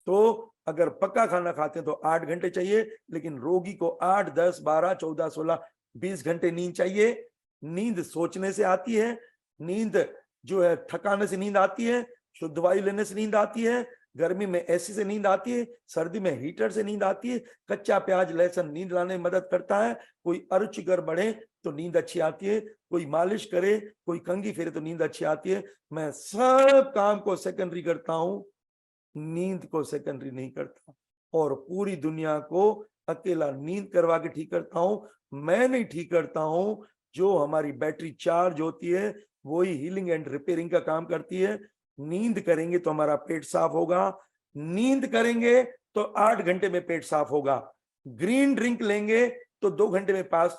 तो अगर पक्का खाना खाते हैं तो 8 घंटे चाहिए, लेकिन रोगी को 8, 10, 12, 14, 16, 20 घंटे नींद चाहिए। नींद सोचने से आती है, नींद जो है थकाने से नींद आती है, शुद्ध वायु लेने से नींद आती है, गर्मी में एसी से नींद आती है, सर्दी में हीटर से नींद आती है। कच्चा प्याज लहसुन नींद लाने में मदद करता है। कोई अरुचिकर बढ़े तो नींद अच्छी आती है, कोई मालिश करे, कोई कंघी फेरे तो नींद अच्छी आती है। मैं सब काम को सेकेंडरी करता हूं, नींद को सेकेंडरी नहीं करता। और पूरी दुनिया को अकेला नींद करवा के ठीक करता हूं। मैं नहीं ठीक करता हूं, जो हमारी बैटरी चार्ज होती है वही हीलिंग एंड रिपेयरिंग का काम करती है। नींद करेंगे तो हमारा पेट साफ होगा, नींद करेंगे तो 8 घंटे में पेट साफ होगा। ग्रीन ड्रिंक लेंगे तो 2 घंटे में पास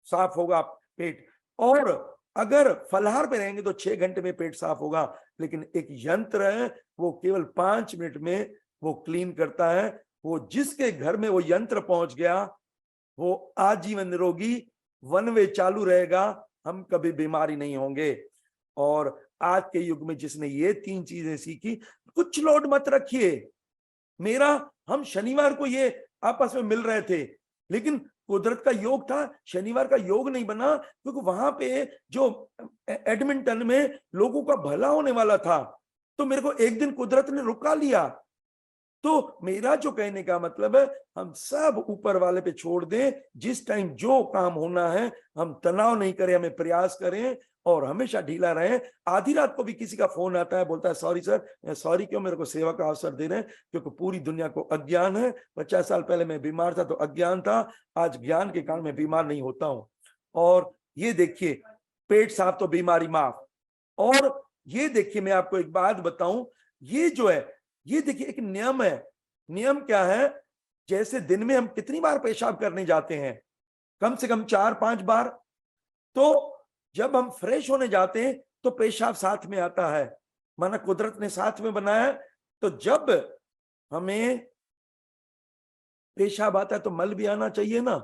साफ होगा पेट। और अगर फलाहार पे रहेंगे तो 6 घंटे में पेट साफ होगा। लेकिन एक यंत्र है, वो केवल 5 मिनट में वो क्लीन करता है। वो जिसके घर में वो यंत्र पहुंच गया वो आजीवन निरोगी, वन वे चालू रहेगा, हम कभी बीमारी नहीं होंगे। और आज के युग में जिसने ये 3 चीजें सीखी, कुछ लोड मत रखिए। मेरा हम शनिवार को ये आपस में मिल रहे थे, लेकिन कुदरत का योग था, शनिवार का योग नहीं बना, क्योंकि वहां पे जो एडमिंटन में लोगों का भला होने वाला था, तो मेरे को एक दिन कुदरत ने रुका लिया। तो मेरा जो कहने का मतलब है, हम सब ऊपर वाले पे छोड़ दें, जिस टाइम जो काम होना है हम तनाव नहीं करें, हमें प्रयास करें और हमेशा ढीला रहें। आधी रात को भी किसी का फोन आता है, बोलता है सॉरी सर। सॉरी क्यों, मेरे को सेवा का अवसर दे रहे हैं, क्योंकि पूरी दुनिया को अज्ञान है। 50 साल पहले मैं बीमार था तो अज्ञान था, आज ज्ञान के कारण मैं बीमार नहीं होता हूं। और ये देखिए, पेट साफ तो बीमारी माफ। और ये देखिए, मैं आपको एक बात बताऊं, ये जो है, ये देखिए एक नियम है। नियम क्या है? जैसे दिन में हम कितनी बार पेशाब करने जाते हैं, कम से कम 4-5 बार। तो जब हम फ्रेश होने जाते हैं तो पेशाब साथ में आता है, माना कुदरत ने साथ में बनाया। तो जब हमें पेशाब आता है तो मल भी आना चाहिए ना।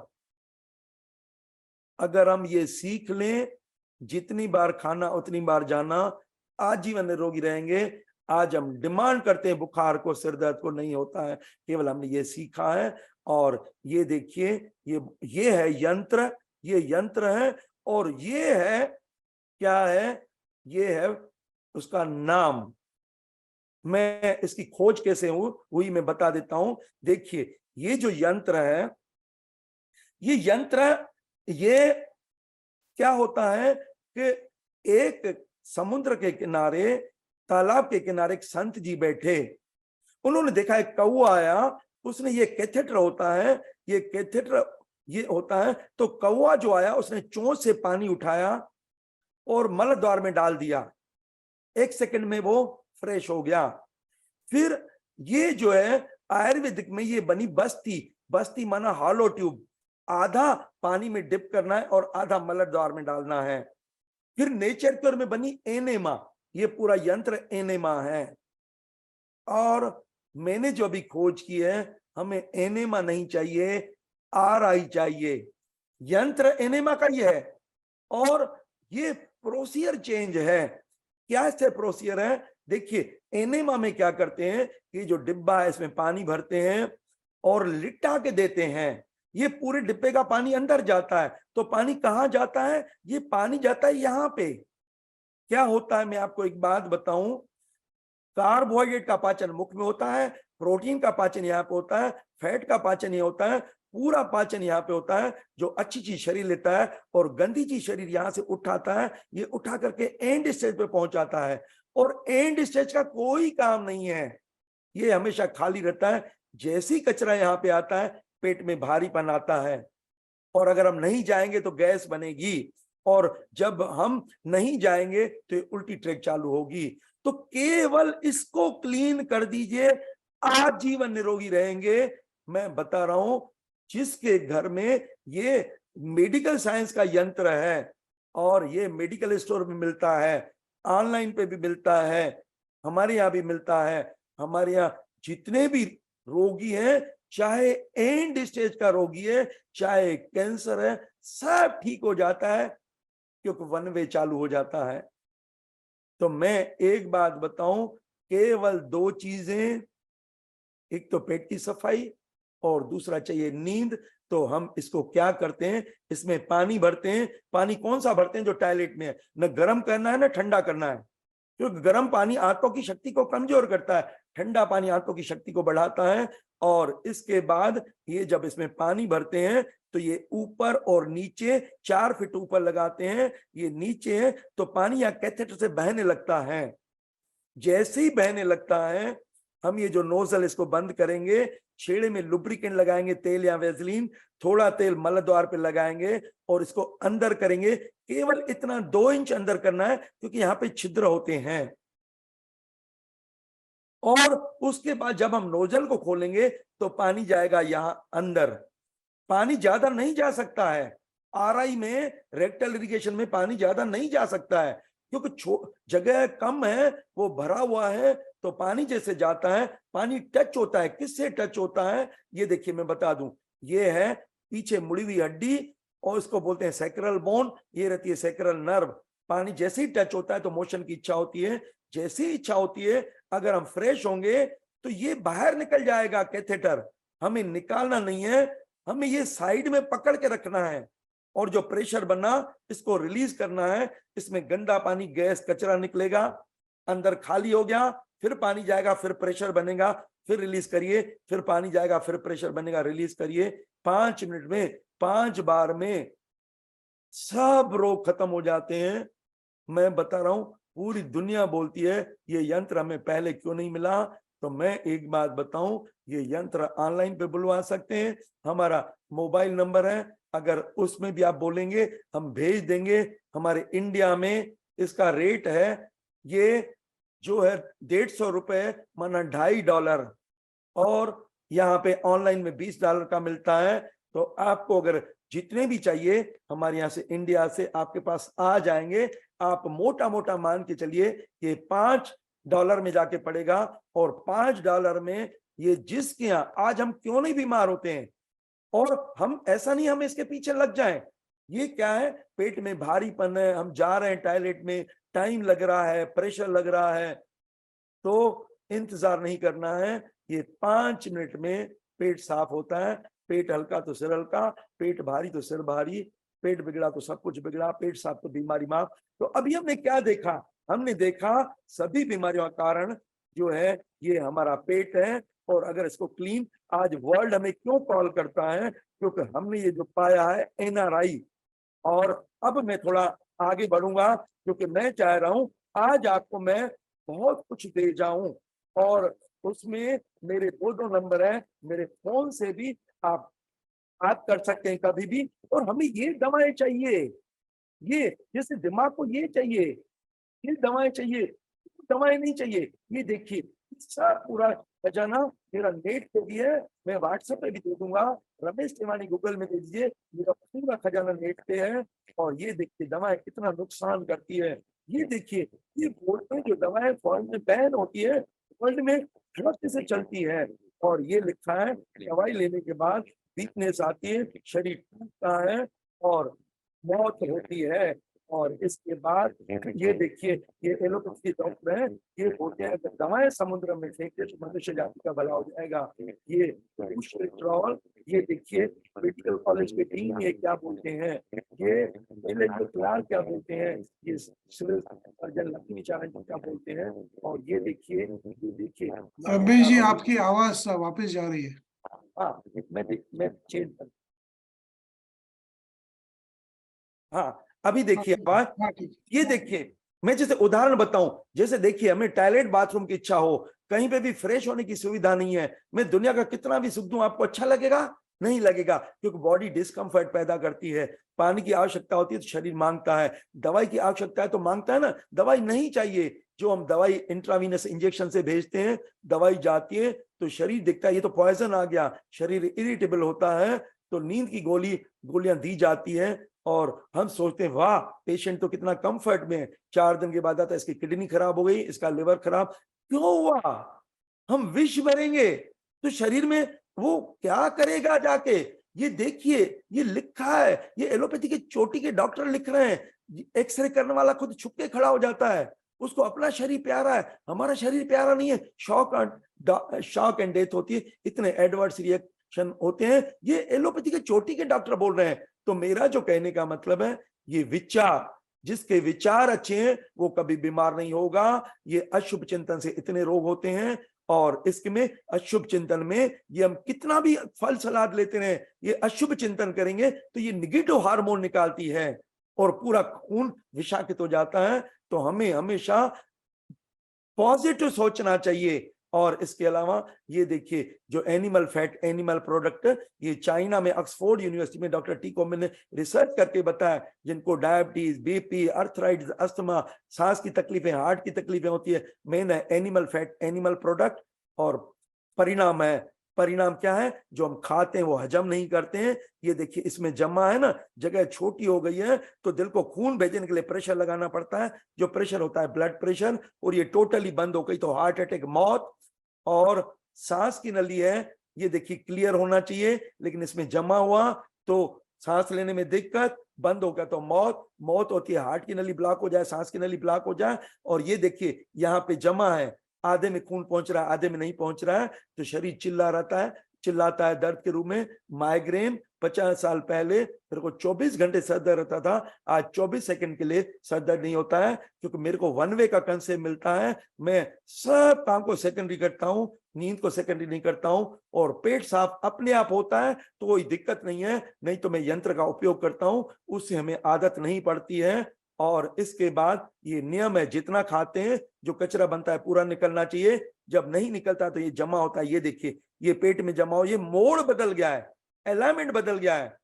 अगर हम ये सीख लें, जितनी बार खाना उतनी बार जाना, आजीवन निरोगी रहेंगे। आज हम डिमांड करते हैं बुखार को, सिर दर्द को, नहीं होता है, केवल हमने ये सीखा है। और ये देखिए, ये है यंत्र, ये यंत्र है। और ये है, क्या है? ये है उसका नाम। मैं इसकी खोज कैसे हुई मैं बता देता हूं। देखिए, ये जो यंत्र है, ये यंत्र, ये क्या होता है कि एक समुद्र के किनारे, तालाब के किनारे एक संत जी बैठे। उन्होंने देखा एक कौवा आया, उसने, ये कैथेटर होता है, ये कैथेटर ये होता है। तो कौवा जो आया, उसने चोंच से पानी उठाया और मल द्वार में डाल दिया। 1 सेकंड में वो फ्रेश हो गया। फिर ये जो है आयुर्वेदिक में ये बनी बस्ती। बस्ती माना हॉलो ट्यूब, आधा पानी में डिप करना है और आधा मल द्वार में डालना है। फिर नेचर क्योर में बनी एनेमा, ये पूरा यंत्र एनेमा है। और मैंने जो अभी खोज की है, हमें एनेमा नहीं चाहिए, RI चाहिए। यंत्र एनेमा का ही है। और ये प्रोसीजर चेंज है। क्या इससे प्रोसीजर है? देखिए, एनेमा में क्या करते हैं, ये जो डिब्बा है इसमें पानी भरते हैं और लिटा के देते हैं। ये पूरे डिब्बे का पानी अंदर जाता है। तो पानी कहां जाता है? ये पानी जाता है यहां पे। क्या होता है, मैं आपको एक बात बताऊं, कार्बोहाइड्रेट का पाचन मुख में होता है, प्रोटीन का पाचन यहाँ पे होता है, फैट का पाचन ये होता है, पूरा पाचन यहाँ पे होता है। जो अच्छी चीज शरीर लेता है और गंदी चीज शरीर यहाँ से उठाता है, ये उठा करके एंड स्टेज पे पहुंचाता है। और एंड स्टेज का कोई काम नहीं है, ये हमेशा खाली रहता है। जैसी कचरा यहाँ पे आता है, पेट में भारीपन आता है। और अगर हम नहीं जाएंगे तो गैस बनेगी, और जब हम नहीं जाएंगे तो उल्टी ट्रैक चालू होगी। तो केवल इसको क्लीन कर दीजिए, आजीवन निरोगी रहेंगे। मैं बता रहा हूं, जिसके घर में ये मेडिकल साइंस का यंत्र है, और ये मेडिकल स्टोर में मिलता है, ऑनलाइन पे भी मिलता है, हमारे यहाँ भी मिलता है। हमारे यहाँ जितने भी रोगी हैं, चाहे एंड स्टेज का रोगी है, चाहे कैंसर है, सब ठीक हो जाता है, क्योंकि वन वे चालू हो जाता है। तो मैं एक बात बताऊं, केवल 2 चीजें, एक तो पेट की सफाई और दूसरा चाहिए नींद। तो हम इसको क्या करते हैं, इसमें पानी भरते हैं। पानी कौन सा भरते हैं? जो टॉयलेट में है। न गर्म करना है न ठंडा करना है, क्योंकि गर्म पानी आंतों की शक्ति को कमजोर करता है, ठंडा पानी आंतों की शक्ति को बढ़ाता है। और इसके बाद ये जब इसमें पानी भरते हैं तो ये ऊपर और नीचे 4 फीट ऊपर लगाते हैं। ये नीचे है तो पानी यहाँ कैथेटर से बहने लगता है। जैसे ही बहने लगता है, हम ये जो नोजल इसको बंद करेंगे, छेड़े में लुब्रिकेंट लगाएंगे, तेल या वेसलीन, थोड़ा तेल मल द्वार पे लगाएंगे और इसको अंदर करेंगे। केवल इतना 2 इंच अंदर करना है, क्योंकि यहाँ पे छिद्र होते हैं। और उसके बाद जब हम नोजल को खोलेंगे तो पानी जाएगा यहां अंदर। पानी ज्यादा नहीं जा सकता है, RI में, रेक्टल इरिगेशन में पानी ज्यादा नहीं जा सकता है, क्योंकि जगह कम है, वो भरा हुआ है। तो पानी जैसे जाता है, पानी टच होता है, किससे टच होता है ये देखिए मैं बता दूं, ये है पीछे मुड़ी हुई हड्डी और इसको बोलते हैं सैक्रल बोन, ये रहती है सैक्रल नर्व। पानी जैसे ही टच होता है तो मोशन की इच्छा होती है, जैसी इच्छा होती है अगर हम फ्रेश होंगे तो ये बाहर निकल जाएगा कैथेटर, हमें निकालना नहीं है, हमें ये साइड में पकड़ के रखना है और जो प्रेशर बना इसको रिलीज करना है। इसमें गंदा पानी, गैस, कचरा निकलेगा, अंदर खाली हो गया, फिर पानी जाएगा, फिर प्रेशर बनेगा, फिर रिलीज करिए, फिर पानी जाएगा, फिर प्रेशर बनेगा, रिलीज करिए। 5 मिनट में 5 बार में सब रोग खत्म हो जाते हैं। मैं बता रहा हूं पूरी दुनिया बोलती है ये यंत्र हमें पहले क्यों नहीं मिला, तो मैं एक बात बताऊं, ये यंत्र ऑनलाइन पे बुलवा सकते हैं, हमारा मोबाइल नंबर है, अगर उसमें भी आप बोलेंगे हम भेज देंगे। हमारे इंडिया में इसका रेट है ये जो है 150 रुपए माना $2.5, और यहाँ पे ऑनलाइन में $20 का मिलता है। तो आपको अगर जितने भी चाहिए हमारे यहाँ से इंडिया से आपके पास आ जाएंगे। आप मोटा मोटा मान के चलिए ये $5 में जाके पड़ेगा, और $5 में ये जिसके यहाँ आज हम क्यों नहीं बीमार होते हैं, और हम ऐसा नहीं हम इसके पीछे लग जाएं। ये क्या है, पेट में भारीपन है, हम जा रहे हैं टॉयलेट में, टाइम लग रहा है, प्रेशर लग रहा है, तो इंतजार नहीं करना है। ये 5 मिनट में पेट साफ होता है। पेट हल्का तो सिर हल्का, पेट भारी तो सिर भारी, पेट बिगड़ा तो सब कुछ बिगड़ा, पेट साफ तो बीमारी माफ। तो अभी हमने क्या देखा, हमने देखा सभी बीमारियों का कारण जो है ये हमारा पेट है। और अगर इसको क्लीन, आज वर्ल्ड हमें क्यों कॉल करता है, क्योंकि हमने ये जो पाया है NRI। और अब मैं थोड़ा आगे बढ़ूंगा क्योंकि मैं चाह रहा हूं आज आपको मैं बहुत कुछ दे जाऊं, और उसमें मेरे 2 नंबर है, मेरे फोन से भी आप बात कर सकते हैं कभी भी। और हमें ये दवाएं चाहिए, ये जैसे दिमाग को ये चाहिए, ये दवाएं चाहिए, दवाएं नहीं चाहिए। ये देखिए सब पूरा खजाना मेरा नेट पे भी है, मैं व्हाट्सएप पे भी दे दूंगा, रमेश तिवारी गूगल में दे दीजिए, मेरा पूरा खजाना नेट पे है। और ये देखिए दवाएं कितना नुकसान करती है। ये देखिए, ये बोलते हैं जो दवाएं फॉरेन में बैन होती है, वर्ल्ड में झड़प से चलती है। और ये लिखा है दवाई लेने के बाद वीकनेस आती है, शरीर टूटता है और मौत होती है। और इसके बाद ये देखिए, ये एलोपैथी डॉक्टर है, ये बोलते हैं अगर दवाएं समुद्र में फेंकते तो मनुष्य जाति का भला हो जाएगा। ये विट्रॉल, ये देखिए मेडिकल कॉलेज के डीन ये क्या बोलते हैं, ये क्या बोलते हैं, ये सिविल सर्जन लक्ष्मी चारण क्या बोलते हैं। और ये देखिए, ये देखिए रमेश जी आपकी आवाज वापस जा रही है। हाँ मैं चेंज कर, हाँ अभी देखिए आवाज। हाँ ठीक है। ये देखिए मैं जैसे उदाहरण बताऊं, जैसे देखिए हमें टॉयलेट बाथरूम की इच्छा हो, कहीं पे भी फ्रेश होने की सुविधा नहीं है, मैं दुनिया का कितना भी सुख दूं आपको अच्छा लगेगा? नहीं लगेगा, क्योंकि बॉडी डिस्कम्फर्ट पैदा करती है। पानी की आवश्यकता होती है तो शरीर मांगता है, दवाई की आवश्यकता है तो मांगता है ना। दवाई नहीं चाहिए, जो हम दवाई इंट्रावीनस इंजेक्शन से भेजते हैं, दवाई जाती है तो शरीर दिखता है ये तो पॉइजन आ गया, शरीर इरिटेबल होता है, तो नींद की गोलियां दी जाती है। और हम सोचते हैं वाह पेशेंट तो कितना कंफर्ट में है, 4 दिन के बाद आता है इसकी किडनी खराब हो गई, इसका लिवर खराब, क्यों हुआ? हम विष भरेंगे तो शरीर में वो क्या करेगा जाके? ये देखिए ये लिखा है, ये एलोपैथी के चोटी के डॉक्टर लिख रहे हैं। एक्सरे करने वाला खुद छुप के खड़ा हो जाता है, उसको अपना शरीर प्यारा है, हमारा शरीर प्यारा नहीं है। शॉक एंड डेथ होती है, इतने एडवर्स रिएक्शन होते हैं, ये एलोपैथी के चोटी के डॉक्टर बोल रहे हैं। तो मेरा जो कहने का मतलब है, ये विचार, जिसके विचार अच्छे हैं वो कभी बीमार नहीं होगा। ये अशुभ चिंतन से इतने रोग होते हैं, और इसमें अशुभ चिंतन में ये हम कितना भी फल सलाद लेते रहे, ये अशुभ चिंतन करेंगे तो ये निगेटिव हार्मोन निकालती है और पूरा खून विषाक्त हो जाता है। तो हमें हमेशा पॉजिटिव सोचना चाहिए। और इसके अलावा ये देखिए जो एनिमल फैट, एनिमल प्रोडक्ट, ये चाइना में ऑक्सफोर्ड यूनिवर्सिटी में डॉक्टर टी कोमिन ने रिसर्च करके बताया, जिनको डायबिटीज, बीपी, अर्थराइटिस, अस्थमा, सांस की तकलीफें, हार्ट की तकलीफें होती है, मेन है एनिमल फैट, एनिमल प्रोडक्ट। और परिणाम है परिणाम क्या है, जो हम खाते हैं वो हजम नहीं करते हैं। ये देखिए इसमें जमा है ना, जगह छोटी हो गई है, तो दिल को खून भेजने के लिए प्रेशर लगाना पड़ता है, जो प्रेशर होता है ब्लड प्रेशर, और ये टोटली बंद हो गई तो हार्ट अटैक, मौत। और सांस की नली है, ये देखिए क्लियर होना चाहिए, लेकिन इसमें जमा हुआ तो सांस लेने में दिक्कत, बंद हो गया तो मौत। मौत होती है हार्ट की नली ब्लॉक हो जाए, सांस की नली ब्लॉक हो जाए। और ये देखिए यहाँ पे जमा है, आधे में खून पहुंच रहा है, आधे में नहीं पहुंच रहा है, तो शरीर चिल्लाता है दर्द के रूप में। माइग्रेन 50 साल पहले मेरे को 24 घंटे सर दर्द रहता था, आज 24 सेकंड के लिए सर दर्द नहीं होता है, क्योंकि मेरे को वन वे का कंसेप्ट मिलता है। मैं सब काम को सेकेंडरी करता हूँ, नींद को सेकेंडरी नहीं करता हूँ, और पेट साफ अपने आप होता है तो कोई दिक्कत नहीं है। नहीं तो मैं यंत्र का उपयोग करता हूँ, उससे हमें आदत नहीं पड़ती है। और इसके बाद ये नियम है, जितना खाते हैं जो कचरा बनता है पूरा निकलना चाहिए, जब नहीं निकलता तो ये जमा होता है। ये देखिए ये पेट में जमा हो, ये मोड़ बदल गया है, अलाइनमेंट बदल गया है।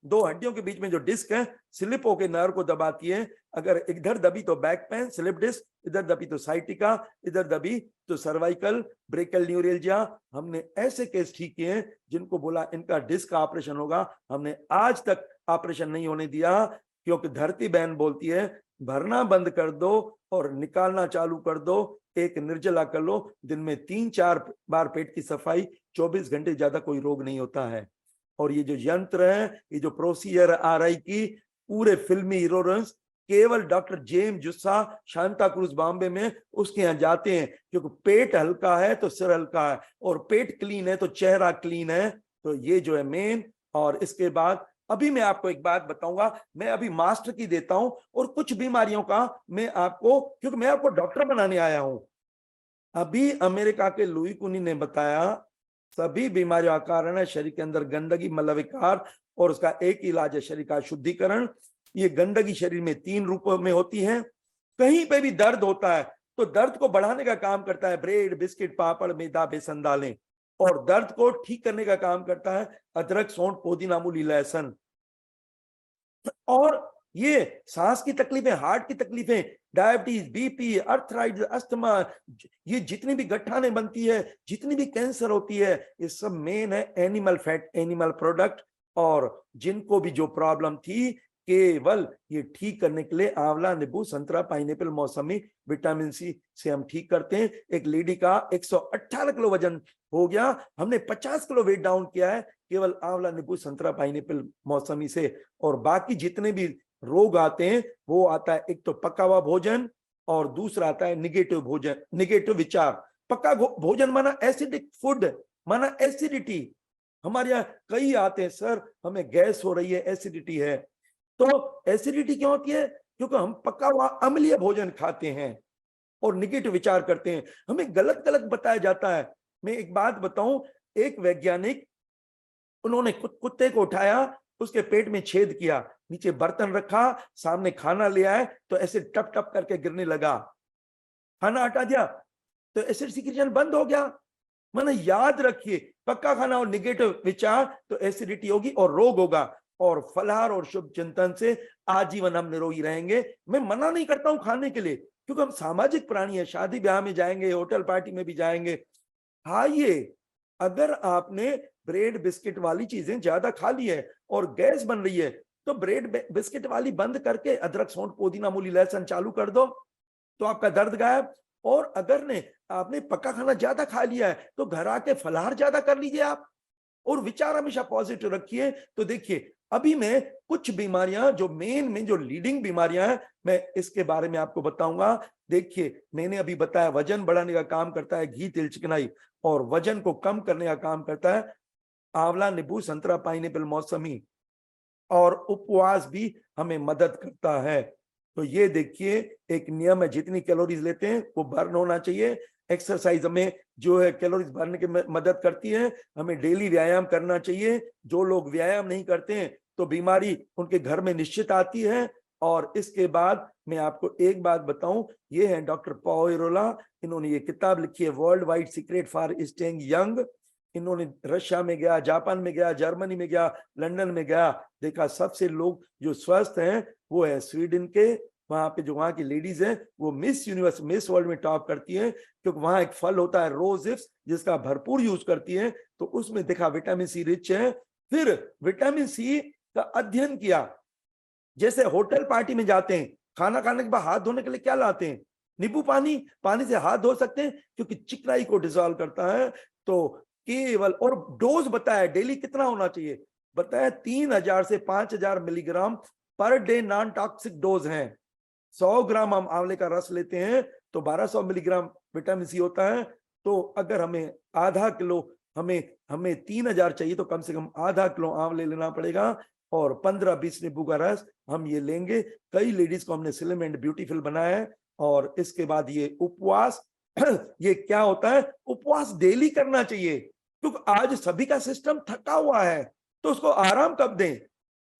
दो हड्डियों के बीच में जो डिस्क है स्लिप होकर नर्व को दबाती है, अगर इधर दबी तो बैक पेन स्लिप डिस्क, इधर दबी तो साइटिका, इधर दबी तो सर्वाइकल ब्रेकल न्यूरेल्जिया। हमने ऐसे केस ठीक किए हैं जिनको बोला इनका डिस्क का ऑपरेशन होगा, हमने आज तक ऑपरेशन नहीं होने दिया, क्योंकि धरती बहन बोलती है भरना बंद कर दो और निकालना चालू कर दो, एक निर्जला कर लो, दिन में 3-4 बार पेट की सफाई, 24 घंटे ज्यादा कोई रोग नहीं होता है। और ये जो यंत्र है, ये जो प्रोसीजर RI की, पूरे फिल्मी हीरोइंस केवल डॉक्टर जेम्स जुस्सा शांता क्रूज बॉम्बे में, उसके यहाँ जाते हैं, क्योंकि पेट हल्का है तो सिर हल्का है, और पेट क्लीन है तो चेहरा क्लीन है। तो ये जो है मेन। और इसके बाद अभी मैं आपको एक बात बताऊंगा, मैं अभी मास्टर की देता हूं, और कुछ बीमारियों का मैं आपको, क्योंकि मैं आपको डॉक्टर बनाने आया हूं। अभी अमेरिका के लुई कुनी ने बताया सभी बीमारियों का कारण है शरीर के अंदर गंदगी, मलविकार, और उसका एक इलाज है शरीर का शुद्धिकरण। ये गंदगी शरीर में 3 रूपों में होती है। कहीं पे भी दर्द होता है तो दर्द को बढ़ाने का काम करता है ब्रेड, बिस्किट, पापड़, मैदा, बेसन, दालें, और दर्द को ठीक करने का काम करता है अदरक, सौंठ, पुदीना, मूली, लहसुन। और ये सांस की तकलीफें, हार्ट की तकलीफें, डायबिटीज, बीपी, अर्थराइटिस, अस्थमा, ये जितनी भी गठाने बनती है, जितनी भी कैंसर होती है, ये सब मेन है एनिमल फैट, एनिमल प्रोडक्ट। और जिनको भी जो प्रॉब्लम थी, केवल ये ठीक करने के लिए आंवला, नींबू, संतरा, पाइनएप्पल, मौसमी, विटामिन सी से हम ठीक करते हैं। एक लेडी का 118 किलो वजन हो गया, हमने 50 किलो वेट डाउन किया है केवल आंवला, नींबू, संतरा, पाइनएप्पल, मौसमी से। और बाकी जितने भी रोग आते हैं वो आता है, एक तो पका हुआ भोजन, और दूसरा आता है निगेटिव भोजन, निगेटिव विचार। पक्का भोजन माना एसिडिक फूड, माना एसिडिटी। हमारे यहाँ कई आते हैं, सर हमें गैस हो रही है, एसिडिटी है। तो एसिडिटी क्यों होती है? क्योंकि हम पका हुआ अम्लीय भोजन खाते हैं और निगेटिव विचार करते हैं, हमें गलत गलत बताया जाता है। मैं एक बात बताऊं, एक वैज्ञानिक, उन्होंने कुत्ते को उठाया, उसके पेट में छेद किया, नीचे बर्तन रखा, सामने खाना ले आए तो ऐसे टप टप करके गिरने लगा, खाना हटा दिया तो एसिड सिक्रीशन बंद हो गया। मैंने याद रखिए, पक्का खाना और निगेटिव विचार तो एसिडिटी होगी और रोग होगा। और फलाहार और शुभ चिंतन से आजीवन हम निरोगी रहेंगे। मैं मना नहीं करता हूं खाने के लिए, क्योंकि हम सामाजिक प्राणी है, शादी ब्याह में जाएंगे, होटल पार्टी में भी जाएंगे, खाइए। अगर आपने ब्रेड बिस्किट वाली चीजें ज्यादा खा ली है और गैस बन रही है, तो ब्रेड बिस्किट वाली बंद करके अदरक, सौंठ, पुदीना, मूली, लहसुन चालू कर दो, तो आपका दर्द गायब। और अगर आपने पक्का खाना ज्यादा खा लिया है तो घर आके फलाहार ज्यादा कर लीजिए आप, और विचार हमेशा पॉजिटिव रखिए। तो देखिए अभी मैं कुछ बीमारियां जो मेन में जो लीडिंग बीमारियां हैं, मैं इसके बारे में आपको बताऊंगा। देखिए मैंने अभी बताया वजन बढ़ाने का काम करता है घी, तिल, चिकनाई, और वजन को कम करने का काम करता है आंवला, नींबू, संतरा, पाइनएप्पल, मौसमी, और उपवास भी हमें मदद करता है। तो ये देखिए एक नियम है, जितनी कैलोरीज लेते हैं वो बर्न होना चाहिए। एक्सरसाइज हमें जो है कैलोरीज भरने की मदद करती है। हमें डेली व्यायाम करना चाहिए। जो लोग व्यायाम नहीं करते हैं तो बीमारी उनके घर में निश्चित आती है। और इसके बाद मैं आपको एक बात बताऊं, ये है डॉक्टर पाओरोला, इन्होंने ये किताब लिखी है world wide secret for staying young. इन्होंने रशिया में गया, जापान में गया, जर्मनी में गया, लंदन में गया, देखा सबसे लोग जो स्वस्थ हैं वो है स्वीडन के। वहां पे जो वहां की लेडीज हैं वो मिस यूनिवर्स, मिस वर्ल्ड में टॉप करती हैं, क्योंकि वहां एक फल होता है रोज हिप्स, जिसका भरपूर यूज करती है। तो उसमें देखा विटामिन सी रिच है। फिर विटामिन सी का अध्ययन किया, जैसे होटल पार्टी में जाते हैं, खाना खाने के बाद हाथ धोने के लिए क्या लाते हैं? नींबू पानी। पानी से हाथ धो सकते हैं क्योंकि चिकनाई को डिसॉल्व करता है। तो केवल, और डोज बताया डेली कितना होना चाहिए, बताया 3000 से 5000 milligram per day non toxic dose है। 100 ग्राम हम आंवले का रस लेते हैं तो 1200 मिलीग्राम विटामिन सी होता है। तो अगर हमें आधा किलो, हमें हमें 3000 चाहिए तो कम से कम आधा किलो आंवले लेना पड़ेगा और 15-20 नींबू का रस हम ये लेंगे। कई लेडीज को हमने स्लिम एंड ब्यूटीफुल बनाया है। और इसके बाद ये उपवास ये क्या होता है? उपवास डेली करना चाहिए, क्योंकि आज सभी का सिस्टम थका हुआ है, तो उसको आराम कब दें?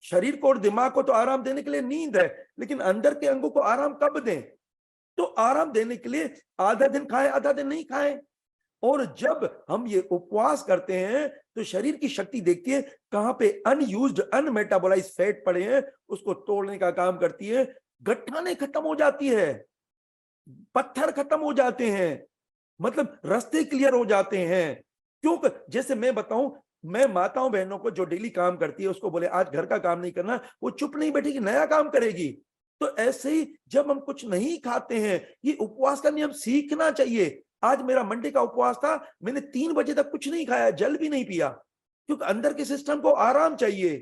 शरीर को और दिमाग को तो आराम देने के लिए नींद है, लेकिन अंदर के अंगों को आराम कब दें? तो आराम देने के लिए आधा दिन खाएं, आधा दिन नहीं खाएं। और जब हम ये उपवास करते हैं तो शरीर की शक्ति देखती है कहां पे अनयूज्ड अनमेटाबोलाइज फैट पड़े हैं, उसको तोड़ने का काम करती है। गट्ठाने खत्म हो जाती है, पत्थर खत्म हो जाते हैं, मतलब रास्ते क्लियर हो जाते हैं। क्योंकि जैसे मैं बताऊं, मैं माताओं बहनों को जो डेली काम करती है उसको बोले आज घर का काम नहीं करना, वो चुप नहीं बैठेगी, नया काम करेगी। तो ऐसे ही जब हम कुछ नहीं खाते हैं, ये उपवास का नियम सीखना चाहिए। आज मेरा मंडे का उपवास था, मैंने 3 बजे तक कुछ नहीं खाया, जल भी नहीं पिया, क्योंकि अंदर के सिस्टम को आराम चाहिए।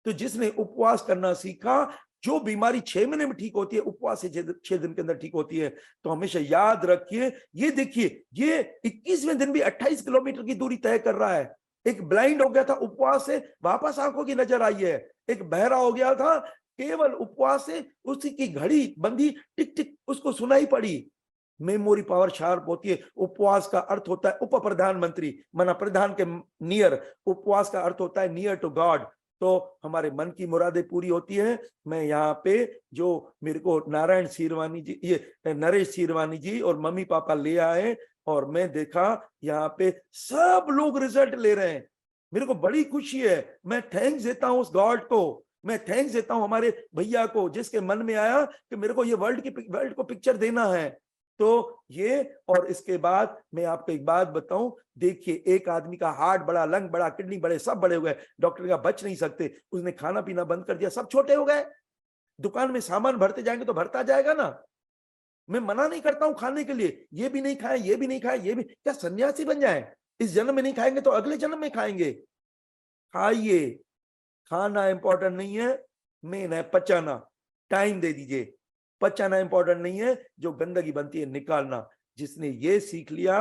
तो जिसने उपवास करना सीखा, जो बीमारी 6 महीने में ठीक होती है, उपवास से 6 दिन के अंदर ठीक होती है। तो हमेशा याद रखिए, ये देखिए, ये 21वें दिन भी 28 किलोमीटर की दूरी तय कर रहा है। एक ब्लाइंड हो गया था उपवास से, वापस आंखों की नजर आई है। एक बहरा हो गया था, केवल उपवास से उसी की घड़ी बंधी, टिक टिक उसको सुनाई पड़ी। मेमोरी पावर शार्प होती है। उपवास का अर्थ होता है उप प्रधानमंत्री, माना प्रधान के नियर। उपवास का अर्थ होता है नियर टू गॉड। तो हमारे मन की मुरादें पूरी होती है। मैं यहाँ पे जो मेरे को नारायण सीरवानी जी, ये नरेश सीरवानी जी और मम्मी पापा ले आए, और मैं देखा यहाँ पे सब लोग रिजल्ट ले रहे हैं। मेरे को बड़ी खुशी है। मैं थैंक्स देता हूँ उस गॉड को, मैं थैंक्स देता हूँ हमारे भैया को, जिसके मन में आया कि मेरे को ये वर्ल्ड को पिक्चर देना है। तो ये, और इसके बाद मैं आपको एक बात बताऊं, देखिए एक आदमी का हार्ट बड़ा, लंग बड़ा, किडनी बड़े, सब बड़े हो गए, डॉक्टर का बच नहीं सकते, उसने खाना पीना बंद कर दिया, सब छोटे हो गए। दुकान में सामान भरते जाएंगे तो भरता जाएगा ना। मैं मना नहीं करता हूं खाने के लिए, ये भी नहीं खाए, ये भी नहीं खाए, ये भी, क्या सन्यासी बन जाए? इस जन्म में नहीं खाएंगे तो अगले जन्म में खाएंगे। खाइए, खाना इंपॉर्टेंट नहीं है, मेन है पचाना। टाइम दे दीजिए, पचाना इंपॉर्टेंट नहीं है, जो गंदगी बनती है निकालना। जिसने ये सीख लिया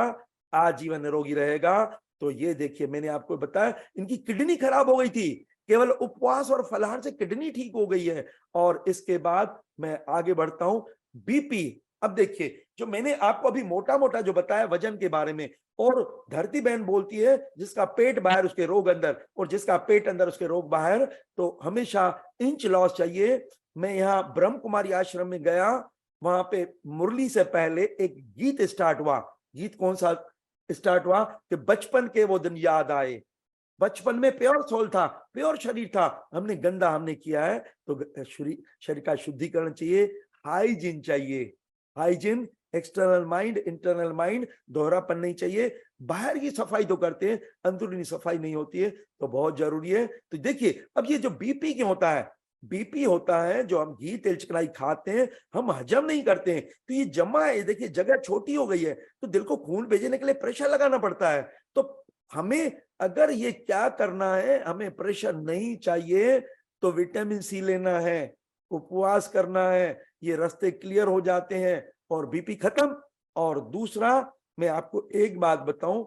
आजीवन निरोगी रहेगा। तो ये देखिए, मैंने आपको बताया इनकी किडनी खराब हो गई थी, केवल उपवास और फलाहार से किडनी ठीक हो गई है। और इसके बाद मैं आगे बढ़ता हूं, बीपी। अब देखिए, जो मैंने आपको अभी मोटा मोटा जो बताया वजन के बारे में, और धरती बहन बोलती है जिसका पेट बाहर उसके रोग अंदर, और जिसका पेट अंदर उसके रोग बाहर। तो हमेशा इंच लॉस चाहिए। मैं यहाँ ब्रह्म कुमारी आश्रम में गया, वहां पे मुरली से पहले एक गीत स्टार्ट हुआ। गीत कौन सा स्टार्ट हुआ? कि बचपन के वो दिन याद आए। बचपन में प्योर सोल था, प्योर शरीर था, हमने गंदा हमने किया है। तो शरीर का शुद्धिकरण चाहिए, हाइजीन चाहिए। Hygiene, external mind internal mind, दोहरापन नहीं चाहिए। बाहर की सफाई तो करते हैं, अंदरूनी सफाई नहीं होती है, तो बहुत जरूरी है। तो देखिए, अब ये जो बीपी क्यों होता है? बीपी होता है जो हम घी तेल चिकनाई खाते हैं, हम हजम नहीं करते हैं, तो ये जमा है। देखिए जगह छोटी हो गई है, तो दिल को खून भेजने के लिए प्रेशर लगाना पड़ता है। तो हमें अगर ये क्या करना है, हमें प्रेशर नहीं चाहिए, तो विटामिन सी लेना है, उपवास करना है, ये रास्ते क्लियर हो जाते हैं और बीपी खत्म। और दूसरा, मैं आपको एक बात बताऊं,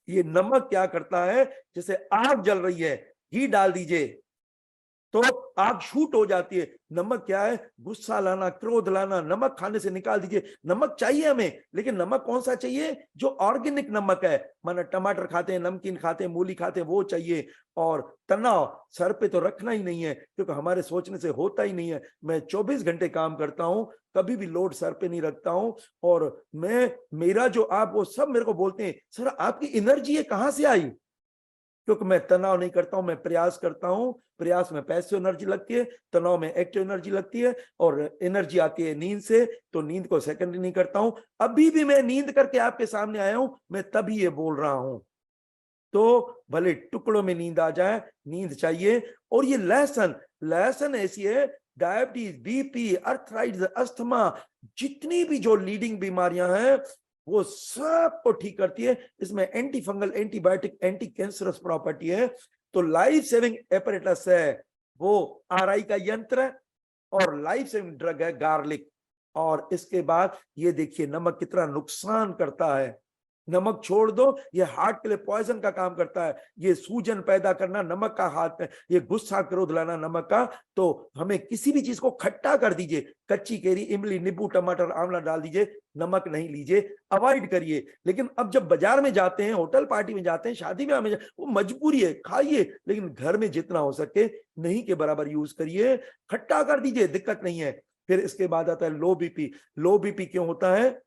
ये नमक क्या करता है? जैसे आग जल रही है, घी डाल दीजिए तो आग शूट हो जाती है। नमक क्या है? गुस्सा लाना, क्रोध लाना, नमक खाने से निकाल दीजिए। नमक चाहिए हमें, लेकिन नमक कौन सा चाहिए? जो ऑर्गेनिक नमक है, माना टमाटर खाते हैं, नमकीन खाते हैं, मूली खाते हैं, वो चाहिए। और तनाव सर पे तो रखना ही नहीं है, क्योंकि हमारे सोचने से होता ही नहीं है। मैं 24 घंटे काम करता हूं, कभी भी लोड सर पे नहीं रखता हूं। और मेरा जो आप वो सब मेरे को बोलते हैं, सर आपकी एनर्जी ये कहां से आई? क्योंकि मैं तनाव नहीं करता हूं, मैं प्रयास करता हूं। प्रयास में पैसिव एनर्जी लगती है, तनाव में एक्टिव एनर्जी लगती है, और एनर्जी आती है नींद से। तो नींद को सेकेंडरी नहीं करता हूं। अभी भी मैं नींद करके आपके सामने आया हूं, मैं तभी ये बोल रहा हूं। तो भले टुकड़ों में नींद आ जाए, नींद चाहिए। और ये लहसुन ऐसी है, डायबिटीज, बीपी, अर्थराइटिस, अस्थमा, जितनी भी जो लीडिंग बीमारियां हैं वो सबको ठीक करती है। इसमें anti fungal, antibiotic, anti cancerous property है। तो लाइफ सेविंग एपरेटस है वो आरआई का यंत्र, और लाइफ सेविंग ड्रग है गार्लिक। और इसके बाद ये देखिए नमक कितना नुकसान करता है। नमक छोड़ दो, ये हार्ट के लिए पॉइजन का काम करता है। ये सूजन पैदा करना नमक का हाथ में, ये गुस्सा क्रोध लाना नमक का। तो हमें किसी भी चीज को खट्टा कर दीजिए, कच्ची केरी, इमली, नींबू, टमाटर, आंवला डाल दीजिए, नमक नहीं लीजिए, अवॉइड करिए। लेकिन अब जब बाजार में जाते हैं, होटल पार्टी में जाते हैं, शादी में वो मजबूरी है, खाइए, लेकिन घर में जितना हो सके नहीं के बराबर यूज करिए, खट्टा कर दीजिए, दिक्कत नहीं है। फिर इसके बाद आता है लो बीपी। लो बीपी क्यों होता है?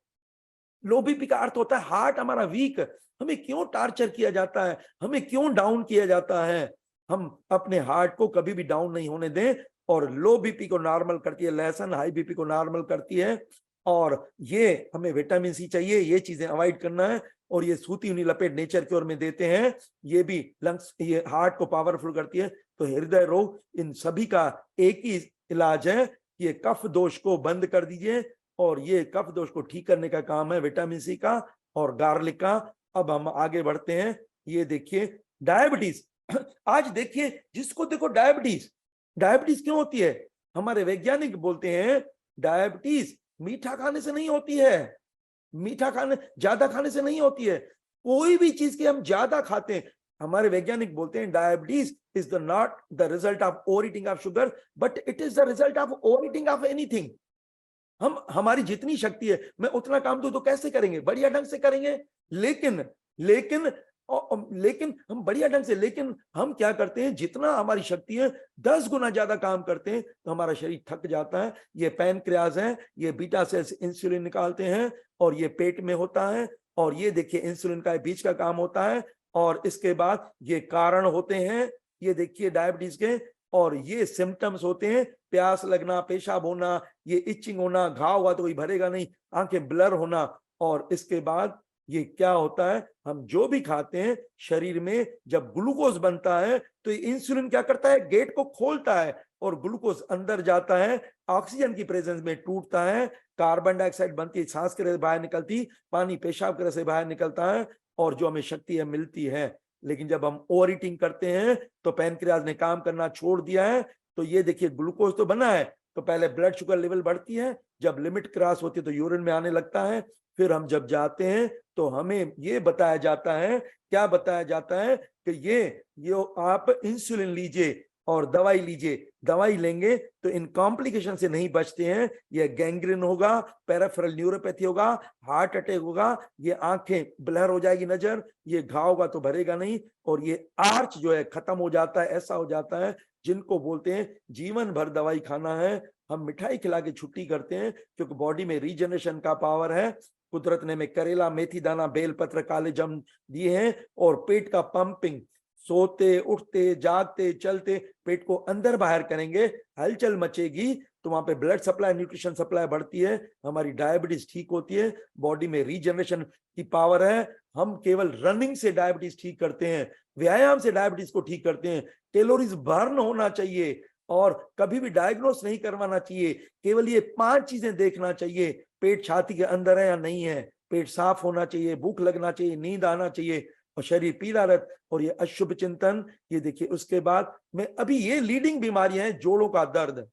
लो बीपी का अर्थ होता है हार्ट हमारा वीक। हमें क्यों टार्चर किया जाता है, हमें क्यों डाउन किया जाता है? हम अपने हार्ट को कभी भी डाउन नहीं होने दें। और लो बीपी को नॉर्मल करती है लहसुन, हाई बीपी को नॉर्मल करती है। और ये हमें विटामिन सी चाहिए, ये चीजें अवॉइड करना है। और ये सूती हुई लपेट नेचर क्योर में देते हैं, ये भी लंग्स, ये हार्ट को पावरफुल करती है। तो हृदय रोग, इन सभी का एक ही इलाज है, ये कफ दोष को बंद कर दीजिए। और ये कफ दोष को ठीक करने का काम है विटामिन सी का और गार्लिक का। अब हम आगे बढ़ते हैं। ये देखिए डायबिटीज। आज देखिए जिसको देखो डायबिटीज। डायबिटीज क्यों होती है? हमारे वैज्ञानिक बोलते हैं डायबिटीज मीठा खाने से नहीं होती है, मीठा खाने, ज्यादा खाने से नहीं होती है। कोई भी चीज की हम ज्यादा खाते हैं, हमारे वैज्ञानिक बोलते हैं diabetes is the not the result of over eating of sugar, but it is the result of over eating of anything. हमारी जितनी शक्ति है, मैं उतना काम तो कैसे करेंगे? बढ़िया ढंग से करेंगे। लेकिन लेकिन लेकिन हम बढ़िया ढंग से, लेकिन हम क्या करते हैं, जितना हमारी शक्ति है 10 गुना ज्यादा काम करते हैं, तो हमारा शरीर थक जाता है। ये पैनक्रियाज है, ये बीटा सेल्स इंसुलिन निकालते हैं और ये पेट में होता है। और ये देखिए इंसुलिन का बीच का काम होता है। और इसके बाद ये कारण होते हैं, ये देखिए डायबिटीज के। और ये सिम्टम्स होते हैं, प्यास लगना, पेशाब होना, ये इचिंग होना, घाव हुआ तो कोई भरेगा नहीं, आंखें ब्लर होना। और इसके बाद ये क्या होता है, हम जो भी खाते हैं शरीर में जब ग्लूकोज बनता है तो इंसुलिन क्या करता है, गेट को खोलता है और ग्लूकोज अंदर जाता है, ऑक्सीजन की प्रेजेंस में टूटता है, कार्बन डाइऑक्साइड बनती है, सांस के बाहर निकलती, पानी पेशाब के से बाहर निकलता है और जो हमें शक्ति है मिलती है। लेकिन जब हम ओवर ईटिंग करते हैं तो पैनक्रियाज ने काम करना छोड़ दिया है। तो ये देखिए ग्लूकोज तो बना है, तो पहले ब्लड शुगर लेवल बढ़ती है, जब लिमिट क्रॉस होती है तो यूरिन में आने लगता है। फिर हम जब जाते हैं तो हमें ये बताया जाता है, क्या बताया जाता है कि ये आप इंसुलिन लीजिए और दवाई लीजिए, दवाई लेंगे तो इन कॉम्प्लिकेशन से नहीं बचते हैं। ये गैंग्रीन होगा, पेरिफेरल न्यूरोपैथी होगा, हार्ट अटैक होगा, ये आंखें ब्लर हो जाएगी नजर, ये घाव होगा तो भरेगा नहीं, और ये आर्च जो है खत्म हो जाता है। ऐसा हो जाता है जिनको बोलते हैं जीवन भर दवाई खाना है। हम मिठाई खिला के छुट्टी करते हैं क्योंकि बॉडी में रीजनरेशन का पावर है। कुदरत ने में करेला, मेथी दाना, बेलपत्र, काले जम दिए हैं। और पेट का पंपिंग, सोते उठते जागते चलते पेट को अंदर बाहर करेंगे, हलचल मचेगी तो वहां पे ब्लड सप्लाई, न्यूट्रिशन सप्लाई बढ़ती है, हमारी डायबिटीज ठीक होती है, बॉडी में रीजनरेशन की पावर है। हम केवल रनिंग से डायबिटीज ठीक करते हैं, व्यायाम से डायबिटीज को ठीक करते हैं। कैलोरीज बर्न होना चाहिए और कभी भी डायग्नोस नहीं करवाना चाहिए। केवल ये 5 चीजें देखना चाहिए, पेट छाती के अंदर है या नहीं है, पेट साफ होना चाहिए, भूख लगना चाहिए, नींद आना चाहिए और शरीर पीला रह, और ये अशुभ चिंतन। ये देखिए उसके बाद में अभी ये लीडिंग बीमारियां हैं, जोड़ों का दर्द।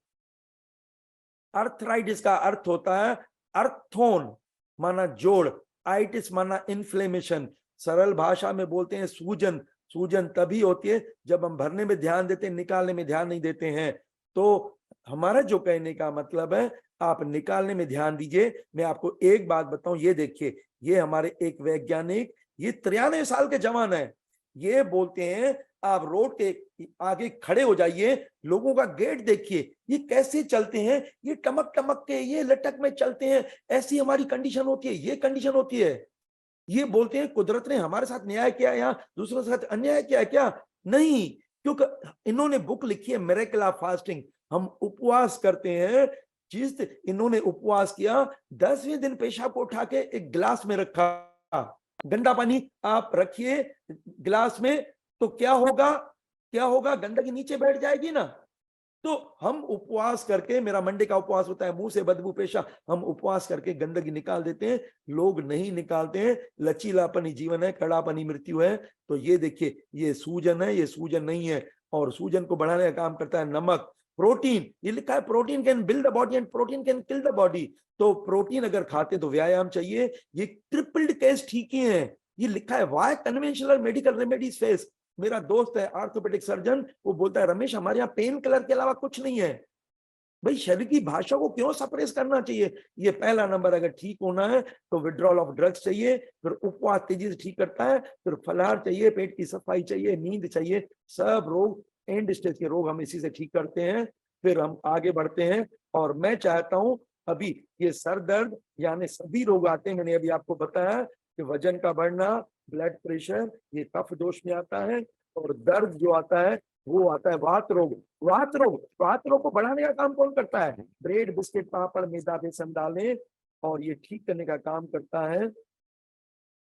अर्थराइटिस का अर्थ होता है अर्थोन माना जोड़, आइटिस माना इन्फ्लेमेशन। सरल भाषा में बोलते हैं सूजन। सूजन तभी होती है जब हम भरने में ध्यान देते हैं, निकालने में ध्यान नहीं देते हैं। तो हमारा जो कहने का मतलब है, आप निकालने में ध्यान दीजिए। मैं आपको एक बात बताऊं, ये देखिए, ये हमारे एक वैज्ञानिक, ये 93 साल के जवान है, ये बोलते हैं आप रोड के आगे खड़े हो जाइए, लोगों का गेट देखिए, ये कैसे चलते हैं, ये टमक टमक के, ये लटक में चलते हैं, ऐसी हमारी कंडीशन होती है, ये कंडीशन होती है। ये बोलते हैं कुदरत ने हमारे साथ न्याय किया या दूसरों के साथ अन्याय किया है क्या? नहीं, क्योंकि इन्होंने बुक लिखी है मिरेकल ऑफ फास्टिंग। हम उपवास करते हैं, इन्होंने उपवास किया, 10वें दिन पेशाब को उठा के एक गिलास में रखा, गंदा पानी आप रखिए गिलास में तो क्या होगा, गंदगी नीचे बैठ जाएगी ना। तो हम उपवास करके, मेरा मंडे का उपवास होता है, मुंह से बदबू पेशा, हम उपवास करके गंदगी निकाल देते हैं, लोग नहीं निकालते हैं। लचीलापन ही जीवन है, कड़ापन ही मृत्यु है। तो ये देखिए, ये सूजन है, ये सूजन नहीं है। और सूजन को बढ़ाने का काम करता है नमक। प्रोटीन, ये लिखा है protein can build the body and protein can kill the body. तो प्रोटीन अगर खाते तो व्यायाम चाहिए। ये ट्रिपल्ड केस ठीक ही है। ये लिखा है why conventional medical remedies face. मेरा दोस्त है आर्थोपेडिक सर्जन, वो बोलता है रमेश हमारे यहाँ पेन किलर के अलावा कुछ नहीं है। भाई शरीर की भाषा को क्यों सप्रेस करना चाहिए। ये पहला नंबर। अगर ठीक होना है तो विड्रॉल ऑफ ड्रग्स चाहिए, फिर उपवास तेजी से ठीक करता है, फिर फलाहार चाहिए, पेट की सफाई चाहिए, नींद चाहिए। सब रोग, एंड स्टेज के रोग हम इसी से ठीक करते हैं, फिर हम आगे बढ़ते हैं। और मैं चाहता हूं, अभी ये सर दर्द यानी सभी रोग आते हैं, मैंने अभी आपको बताया कि वजन का बढ़ना, ब्लड प्रेशर, ये कफ दोष में आता है। और दर्द जो आता है वो आता है वात रोग। वात रोग को बढ़ाने का काम कौन करता है? ब्रेड, बिस्किट, पापड़, मैदा, बेसन दालें। और ये ठीक करने का काम करता है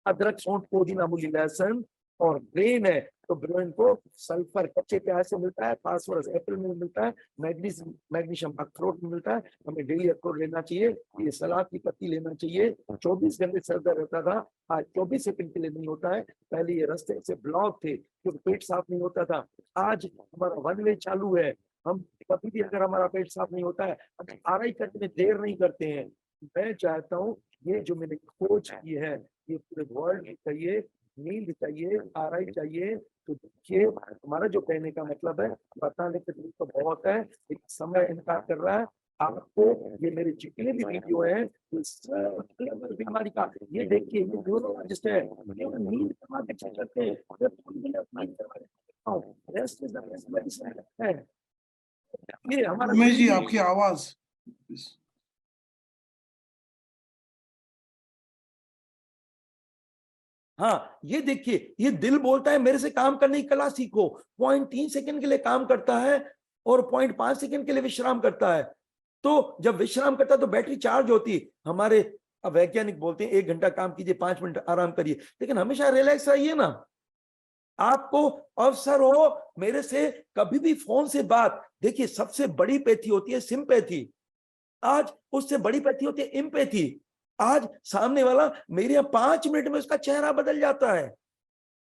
अदरक, सौंठ, पुदीना, मूली, लहसुन। और ब्रेन है तो ब्रेन को सल्फर कच्चे प्याज से मिलता है, फास्फोरस एप्पल में मिलता है, मैग्नीशियम अखरोट में मिलता है। हमें डेली अखरोट लेना चाहिए, ये सलाद की पत्ती लेना चाहिए। 24 घंटे सर दर्द रहता था, आज 24 सेकंड के लिए नहीं होता है। पहले ये रास्ते से ब्लॉक थे क्योंकि पेट साफ नहीं होता था। आज हमारा वन वे चालू है। हम कभी भी अगर हमारा पेट साफ नहीं होता है, आरआई करने में देर नहीं करते हैं। मैं चाहता हूँ ये जो मैंने खोज की है, ये पूरे वर्ल्ड में चाहिए। नींद चाहिए, आरआई चाहिए। तो देखिए हमारा जो कहने का मतलब है, बताने के लिए तो बहुत है, एक समय इनकार कर रहा है आपको। ये मेरे जितने भी वीडियो है बीमारी का, ये देखिए, ये न्यूरोलॉजिस्ट है, ये नींद कमा के चेक करते हैं। Rest is the best medicine है। ये हमारा रमेश जी आपकी आवाज। हाँ, ये देखिए, ये दिल बोलता है मेरे से काम करने की कला सीखो। 0.3 सेकंड के लिए काम करता है और 0.5 सेकंड के लिए विश्राम करता है। तो जब विश्राम करता है तो बैटरी चार्ज होती है। हमारे वैज्ञानिक बोलते हैं 1 घंटा काम कीजिए, 5 मिनट आराम करिए, लेकिन हमेशा रिलैक्स रहिए ना। आपको अवसर हो मेरे से कभी भी फोन से बात, देखिए सबसे बड़ी पैथी होती है सिंपैथी, आज उससे बड़ी पैथी होती है इम्पैथी। आज सामने वाला मेरे यहाँ 5 मिनट में उसका चेहरा बदल जाता है।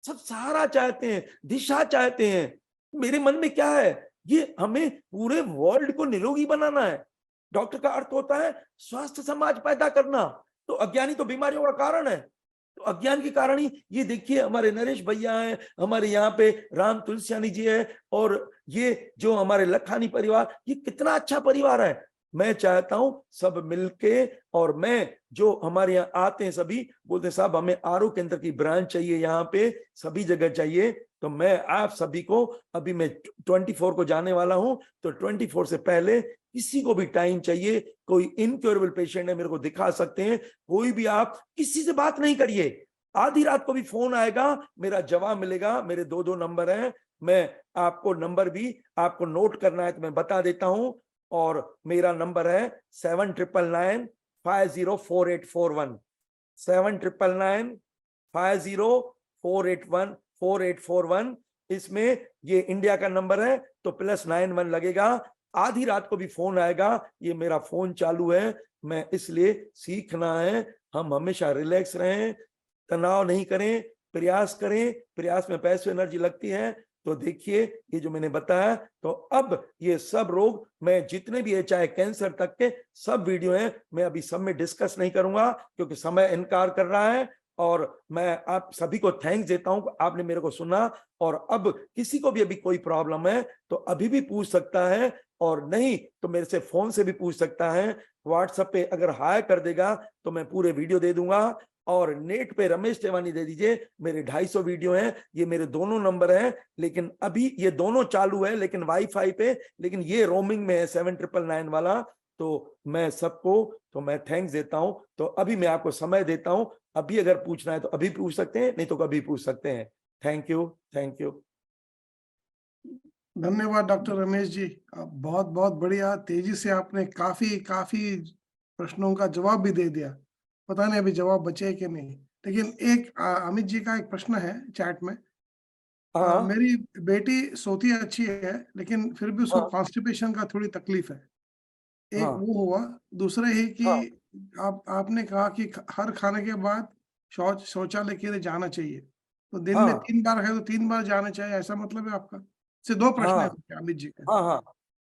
सब सहारा चाहते हैं, दिशा चाहते हैं। मेरे मन में क्या है, ये हमें पूरे वर्ल्ड को निरोगी बनाना है। डॉक्टर का अर्थ होता है स्वस्थ समाज पैदा करना। तो अज्ञानी तो बीमारियों का कारण है। तो अज्ञान के कारण ही ये देखिए हमारे नरेश भैया हैं, हमारे यहाँ पे राम तुलसियानी जी है, और ये जो हमारे लखानी परिवार, ये कितना अच्छा परिवार है। मैं चाहता हूं सब मिलके, और मैं जो हमारे यहाँ आते हैं सभी बोलते हैं साहब हमें आरो केंद्र की ब्रांच चाहिए, यहाँ पे सभी जगह चाहिए। तो मैं आप सभी को, अभी मैं 24 को जाने वाला हूं, तो 24 से पहले किसी को भी टाइम चाहिए, कोई इनक्योरेबल पेशेंट है मेरे को दिखा सकते हैं, कोई भी, आप किसी से बात नहीं करिए। आधी रात को भी फोन आएगा, मेरा जवाब मिलेगा। मेरे 2 नंबर हैं, मैं आपको नंबर भी आपको नोट करना है तो मैं बता देता हूं। और मेरा नंबर है 7999504841, 7999504841। इसमें ये इंडिया का नंबर है तो +91 लगेगा। आधी रात को भी फोन आएगा, ये मेरा फोन चालू है। मैं इसलिए सीखना है, हम हमेशा रिलैक्स रहें, तनाव नहीं करें, प्रयास करें। प्रयास में पैसे एनर्जी लगती है। तो देखिए ये जो मैंने बताया, तो अब ये सब रोग मैं जितने भी है, चाहे कैंसर तक के सब वीडियो हैं, मैं अभी सब में डिस्कस नहीं करूंगा क्योंकि समय इनकार कर रहा है। और मैं आप सभी को थैंक्स देता हूं, आपने मेरे को सुना। और अब किसी को भी अभी कोई प्रॉब्लम है तो अभी भी पूछ सकता है, और नहीं तो मेरे से फोन से भी पूछ सकता है। व्हाट्सएप पे अगर हाय कर देगा तो मैं पूरे वीडियो दे दूंगा। और नेट पे रमेश टेवानी दे दीजिए, मेरे 250 वीडियो हैं। ये मेरे दोनों नंबर हैं, लेकिन अभी ये दोनों चालू है लेकिन वाईफाई पे, लेकिन ये रोमिंग में है 7999 वाला। तो मैं सबको, तो मैं थैंक्स देता हूं। तो अभी मैं आपको समय देता हूं, अभी अगर पूछना है तो अभी पूछ सकते हैं, नहीं तो कभी पूछ सकते हैं। Thank you, thank you. धन्यवाद डॉक्टर रमेश जी, आप बहुत बहुत बढ़िया, तेजी से आपने काफी काफी प्रश्नों का जवाब भी दे दिया। पता नहीं अभी जवाब बचे कि नहीं। लेकिन एक अमित जी का एक प्रश्न है चैट में। हाँ मेरी बेटी सोती अच्छी है, लेकिन फिर भी उसको हाँ कॉन्स्टिपेशन का थोड़ी तकलीफ है। एक हाँ वो हुआ, दूसरा ये कि हाँ आपने कहा कि हर खाने के बाद शौचालय के लिए जाना चाहिए। तो दिन में हाँ 3 बार है तो 3 बार जाना चाहिए, ऐसा मतलब है आपका? से 2 प्रश्न हाँ है उनके, अमित जी के। हाँ हाँ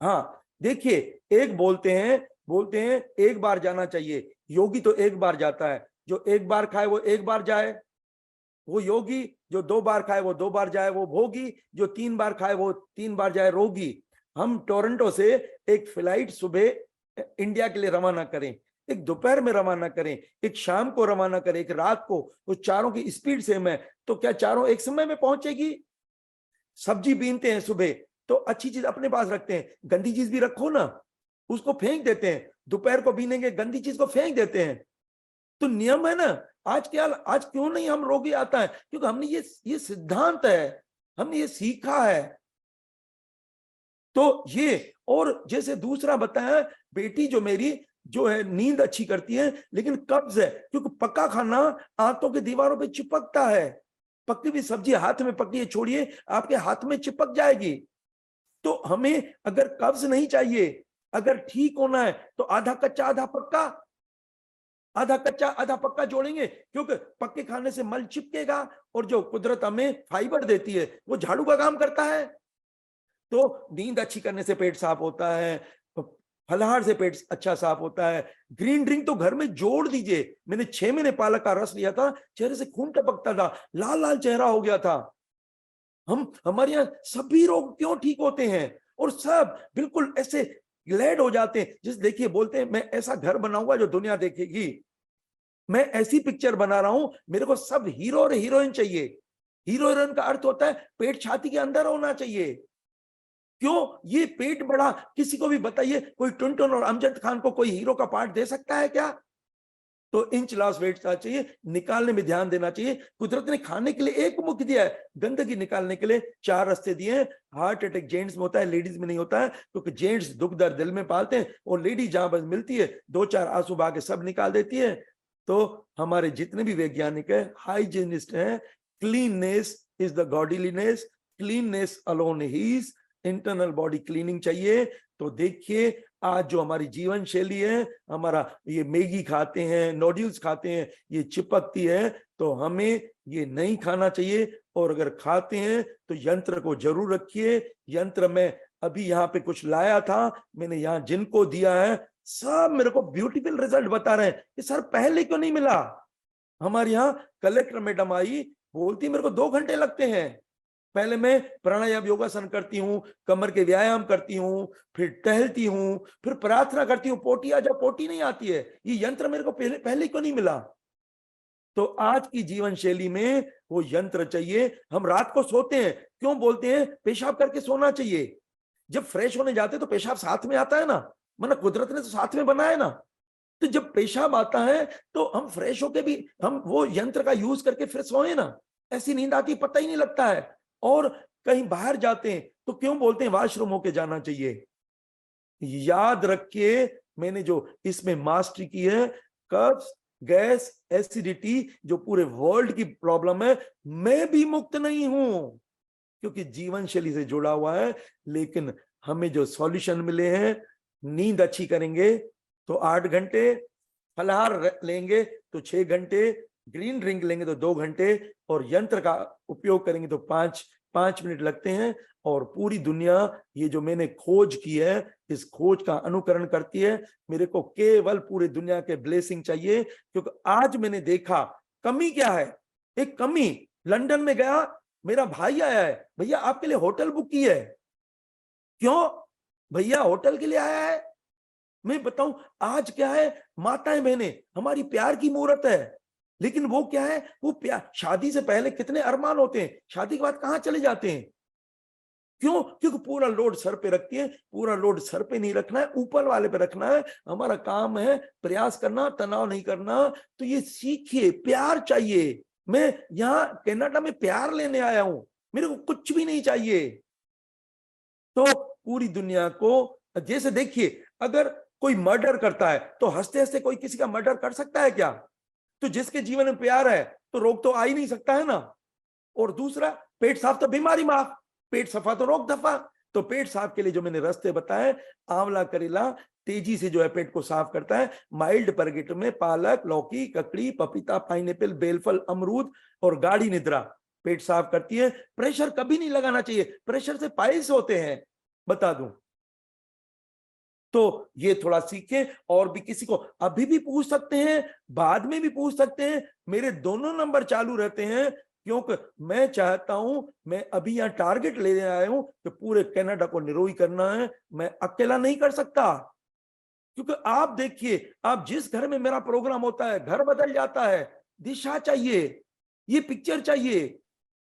हाँ। देखिए, एक बोलते हैं एक बार जाना चाहिए। योगी तो एक बार जाता है, जो एक बार खाए वो एक बार जाए वो योगी, जो 2 बार खाए वो 2 बार जाए वो भोगी, जो 3 बार खाए वो 3 बार जाए रोगी। हम टोरंटो से एक फ्लाइट सुबह इंडिया के लिए रवाना करें, एक दोपहर में रवाना करें, एक शाम को रवाना करें, एक रात को, वो चारों की स्पीड सेम है, तो क्या चारों एक समय में पहुंचेगी? सब्जी बीनते हैं सुबह तो अच्छी चीज अपने पास रखते हैं, गंदी चीज भी रखो ना, उसको फेंक देते हैं। दोपहर को बीनेंगे, गंदी चीज को फेंक देते हैं। तो नियम है ना। आज क्यों नहीं हम रोगी आता है? क्योंकि हमने ये सिद्धांत है, हमने ये सीखा है। तो ये, और जैसे दूसरा बताया, बेटी जो मेरी जो है नींद अच्छी करती है, लेकिन कब्ज है, क्योंकि पका खाना आंतों की दीवारों पे चिपकता है। पकी हुई सब्जी हाथ में पकी है, छोड़िए आपके हाथ में चिपक जाएगी। तो हमें अगर कब्ज नहीं चाहिए, अगर ठीक होना है, तो आधा कच्चा आधा पक्का, आधा कच्चा आधा पक्का जोड़ेंगे, क्योंकि पक्के खाने से मल चिपकेगा, और जो कुदरत हमें फाइबर देती है वो झाड़ू का काम करता है। तो नींद अच्छी करने से पेट साफ होता है, फलाहार से पेट अच्छा साफ होता है। ग्रीन ड्रिंक तो घर में जोड़ दीजिए। मैंने 6 महीने पालक का रस लिया था, चेहरे से खून टपकता था, लाल लाल चेहरा हो गया था। हमारे यहाँ सभी रोग क्यों ठीक होते हैं, और सब बिल्कुल ऐसे ग्लैड हो जाते हैं। जिस देखिए बोलते हैं मैं ऐसा घर बनाऊंगा जो दुनिया देखेगी, मैं ऐसी पिक्चर बना रहा हूं, मेरे को सब हीरो और हीरोइन चाहिए। हीरो हीरोइन का अर्थ होता है पेट छाती के अंदर होना चाहिए। क्यों ये पेट बड़ा? किसी को भी बताइए, कोई टुनटुन और अमजद खान को कोई हीरो का पार्ट दे सकता है क्या? तो इंच लॉस वेट चाहिए, निकालने में ध्यान देना चाहिए। कुदरत ने खाने के लिए एक मुख दिया है, गंदगी निकालने के लिए 4 रास्ते दिए हैं। हार्ट अटैक जेंट्स में होता है, लेडीज में नहीं होता है, क्योंकि जेंट्स दुख दर्द दिल में पालते हैं, और लेडी जहां बस मिलती है 2-4 आंसू बहा के सब निकाल देती है। तो हमारे जितने भी वैज्ञानिक है, हाइजीनिस्ट हैं, cleanness is the godliness, cleanness alone ही, इंटरनल बॉडी क्लीनिंग चाहिए। तो देखिए आज जो हमारी जीवन शैली है, हमारा ये मैगी खाते हैं, नूडल्स खाते हैं, ये चिपकती है, तो हमें ये नहीं खाना चाहिए। और अगर खाते हैं तो यंत्र को जरूर रखिए। यंत्र में अभी यहाँ पे कुछ लाया था, मैंने यहाँ जिनको दिया है सब मेरे को ब्यूटीफुल रिजल्ट बता रहे हैं कि सर पहले क्यों नहीं मिला। हमारे यहाँ कलेक्टर मैडम आई, बोलती मेरे को 2 घंटे लगते हैं। पहले मैं प्राणायाम योगासन करती हूँ, कमर के व्यायाम करती हूँ, फिर टहलती हूँ, फिर प्रार्थना करती हूँ, पोटी आ जा, पोटी नहीं आती है। ये यंत्र मेरे को पहले क्यों नहीं मिला? तो आज की जीवन शैली में वो यंत्र चाहिए। हम रात को सोते हैं, क्यों बोलते हैं पेशाब करके सोना चाहिए? जब फ्रेश होने जाते तो पेशाब साथ में आता है ना, मतलब कुदरत ने तो साथ में बनाया ना। तो जब पेशाब आता है तो हम फ्रेश होके भी हम वो यंत्र का यूज करके फिर सोए ना, ऐसी नींद आती पता ही नहीं लगता है। और कहीं बाहर जाते हैं तो क्यों बोलते हैं वॉशरूम होके जाना चाहिए? याद रखिए, मैंने जो इसमें मास्टरी की है, कब्ज, गैस, एसिडिटी जो पूरे वर्ल्ड की प्रॉब्लम है, मैं भी मुक्त नहीं हूं, क्योंकि जीवन शैली से जुड़ा हुआ है। लेकिन हमें जो सॉल्यूशन मिले हैं, नींद अच्छी करेंगे तो 8 घंटे, फलाहार लेंगे तो 6 घंटे, ग्रीन ड्रिंक लेंगे तो 2 घंटे, और यंत्र का उपयोग करेंगे तो 5 मिनट लगते हैं। और पूरी दुनिया ये जो मैंने खोज की है, इस खोज का अनुकरण करती है। मेरे को केवल पूरी दुनिया के ब्लेसिंग चाहिए, क्योंकि आज मैंने देखा कमी क्या है। एक कमी, लंदन में गया, मेरा भाई आया है, भैया आपके लिए होटल बुक की है। क्यों भैया होटल के लिए आया है? मैं बताऊं आज क्या है, माताएं बहनें हमारी प्यार की मूर्त है। लेकिन वो क्या है, वो प्यार शादी से पहले कितने अरमान होते हैं, शादी के बाद कहां चले जाते हैं? क्यों? क्योंकि पूरा लोड सर पे रखती है। पूरा लोड सर पे नहीं रखना है, ऊपर वाले पे रखना है। हमारा काम है प्रयास करना, तनाव नहीं करना। तो ये सीखिए, प्यार चाहिए। मैं यहाँ कनाडा में प्यार लेने आया हूं, मेरे को कुछ भी नहीं चाहिए। तो पूरी दुनिया को, जैसे देखिए, अगर कोई मर्डर करता है तो हंसते हंसते कोई किसी का मर्डर कर सकता है क्या? तो जिसके जीवन में प्यार है तो रोग तो आ ही नहीं सकता है ना। और दूसरा, पेट साफ तो बीमारी माफ, पेट सफा तो रोग दफा। तो पेट साफ के लिए जो मैंने रास्ते बताए, आंवला करेला तेजी से जो है पेट को साफ करता है। माइल्ड परगेट में पालक, लौकी, ककड़ी, पपीता, पाइनएप्पल, बेलफल, अमरूद और गाढ़ी निद्रा पेट साफ करती है। प्रेशर कभी नहीं लगाना चाहिए, प्रेशर से पाइल्स होते हैं, बता दूं। तो ये थोड़ा सीखें। और भी किसी को अभी भी पूछ सकते हैं, बाद में भी पूछ सकते हैं, मेरे दोनों नंबर चालू रहते हैं, क्योंकि मैं चाहता हूं, मैं अभी यहां टारगेट लेने आया हूं कि पूरे कनाडा को निरोगी करना है। मैं अकेला नहीं कर सकता, क्योंकि आप देखिए, आप जिस घर में मेरा प्रोग्राम होता है घर बदल जाता है। दिशा चाहिए, ये पिक्चर चाहिए।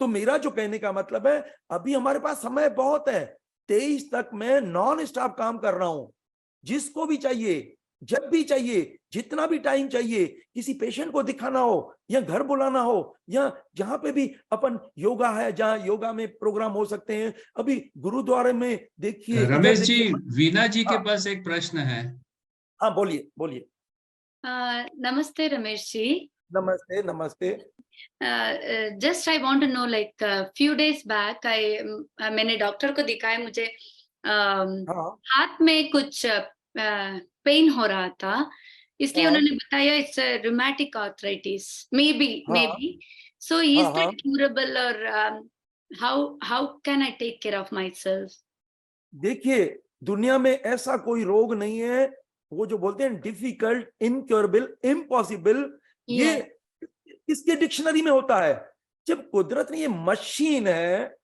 तो मेरा जो कहने का मतलब है, अभी हमारे पास समय बहुत है। 23 तक मैं नॉन स्टॉप काम कर रहा हूं। जिसको भी चाहिए, जब भी चाहिए, जितना भी टाइम चाहिए, किसी पेशेंट को दिखाना हो या घर बुलाना हो या जहां पे भी अपन योगा है, जहां योगा में प्रोग्राम हो सकते हैं। अभी गुरुद्वारे में देखिए, इधर रमेश जी, देखिए। वीना जी के हाँ, पास एक प्रश्न है। हाँ, बोलिए बोलिए। नमस्ते रमेश जी। नमस्ते नमस्ते। Just I want to know, like few days back मैंने डॉक्टर को दिखाया, मुझे हाँ हाथ में कुछ पेन हो रहा था, इसलिए हाँ उन्होंने बताया इट्स रूमेटिक आर्थराइटिस, मे हाँ बी। सो इज हाँ हाँ। दैट क्यूरेबल, और how can I take care of myself? देखिए, दुनिया में ऐसा कोई रोग नहीं है, वो जो बोलते हैं डिफिकल्ट, इनक्योरेबल, इम्पॉसिबल, ये किसके डिक्शनरी में होता है? जब कुदरत ने, ये मशीन है,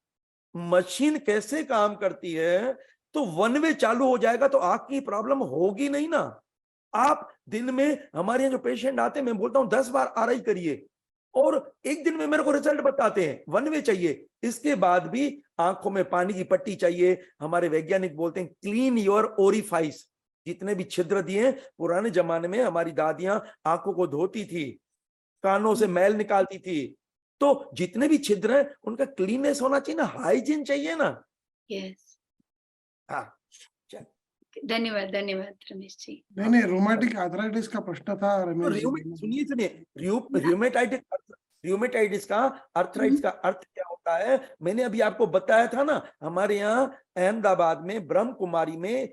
मशीन कैसे काम करती है, तो वन वे चालू हो जाएगा तो आंख की प्रॉब्लम होगी नहीं ना। आप दिन में, हमारे यहाँ जो पेशेंट आते हैं, मैं बोलता हूं 10 बार आरआई करिए, और एक दिन में मेरे को रिजल्ट बताते हैं। वन वे चाहिए। इसके बाद भी आंखों में पानी की पट्टी चाहिए। हमारे वैज्ञानिक बोलते हैं क्लीन योर ओरिफाइस। जितने भी छिद्र दिए, पुराने जमाने में हमारी दादियां आंखों को धोती थी, कानों से मैल निकालती थी। तो जितने भी छिद्र हैं उनका क्लीननेस होना चाहिए ना, हाइजीन चाहिए ना। यस, हाँ, धन्यवाद धन्यवाद रमेश जी। नहीं, रोमाटिक आर्थराइटिस का प्रश्न था तो रमेश जी। सुनिए सुनिए, र्यूमेटाइटिस का, अर्थराइटिस का अर्थ क्या होता है? मैंने अभी आपको बताया था ना, हमारे यहाँ अहमदाबाद में ब्रह्म कुमारी में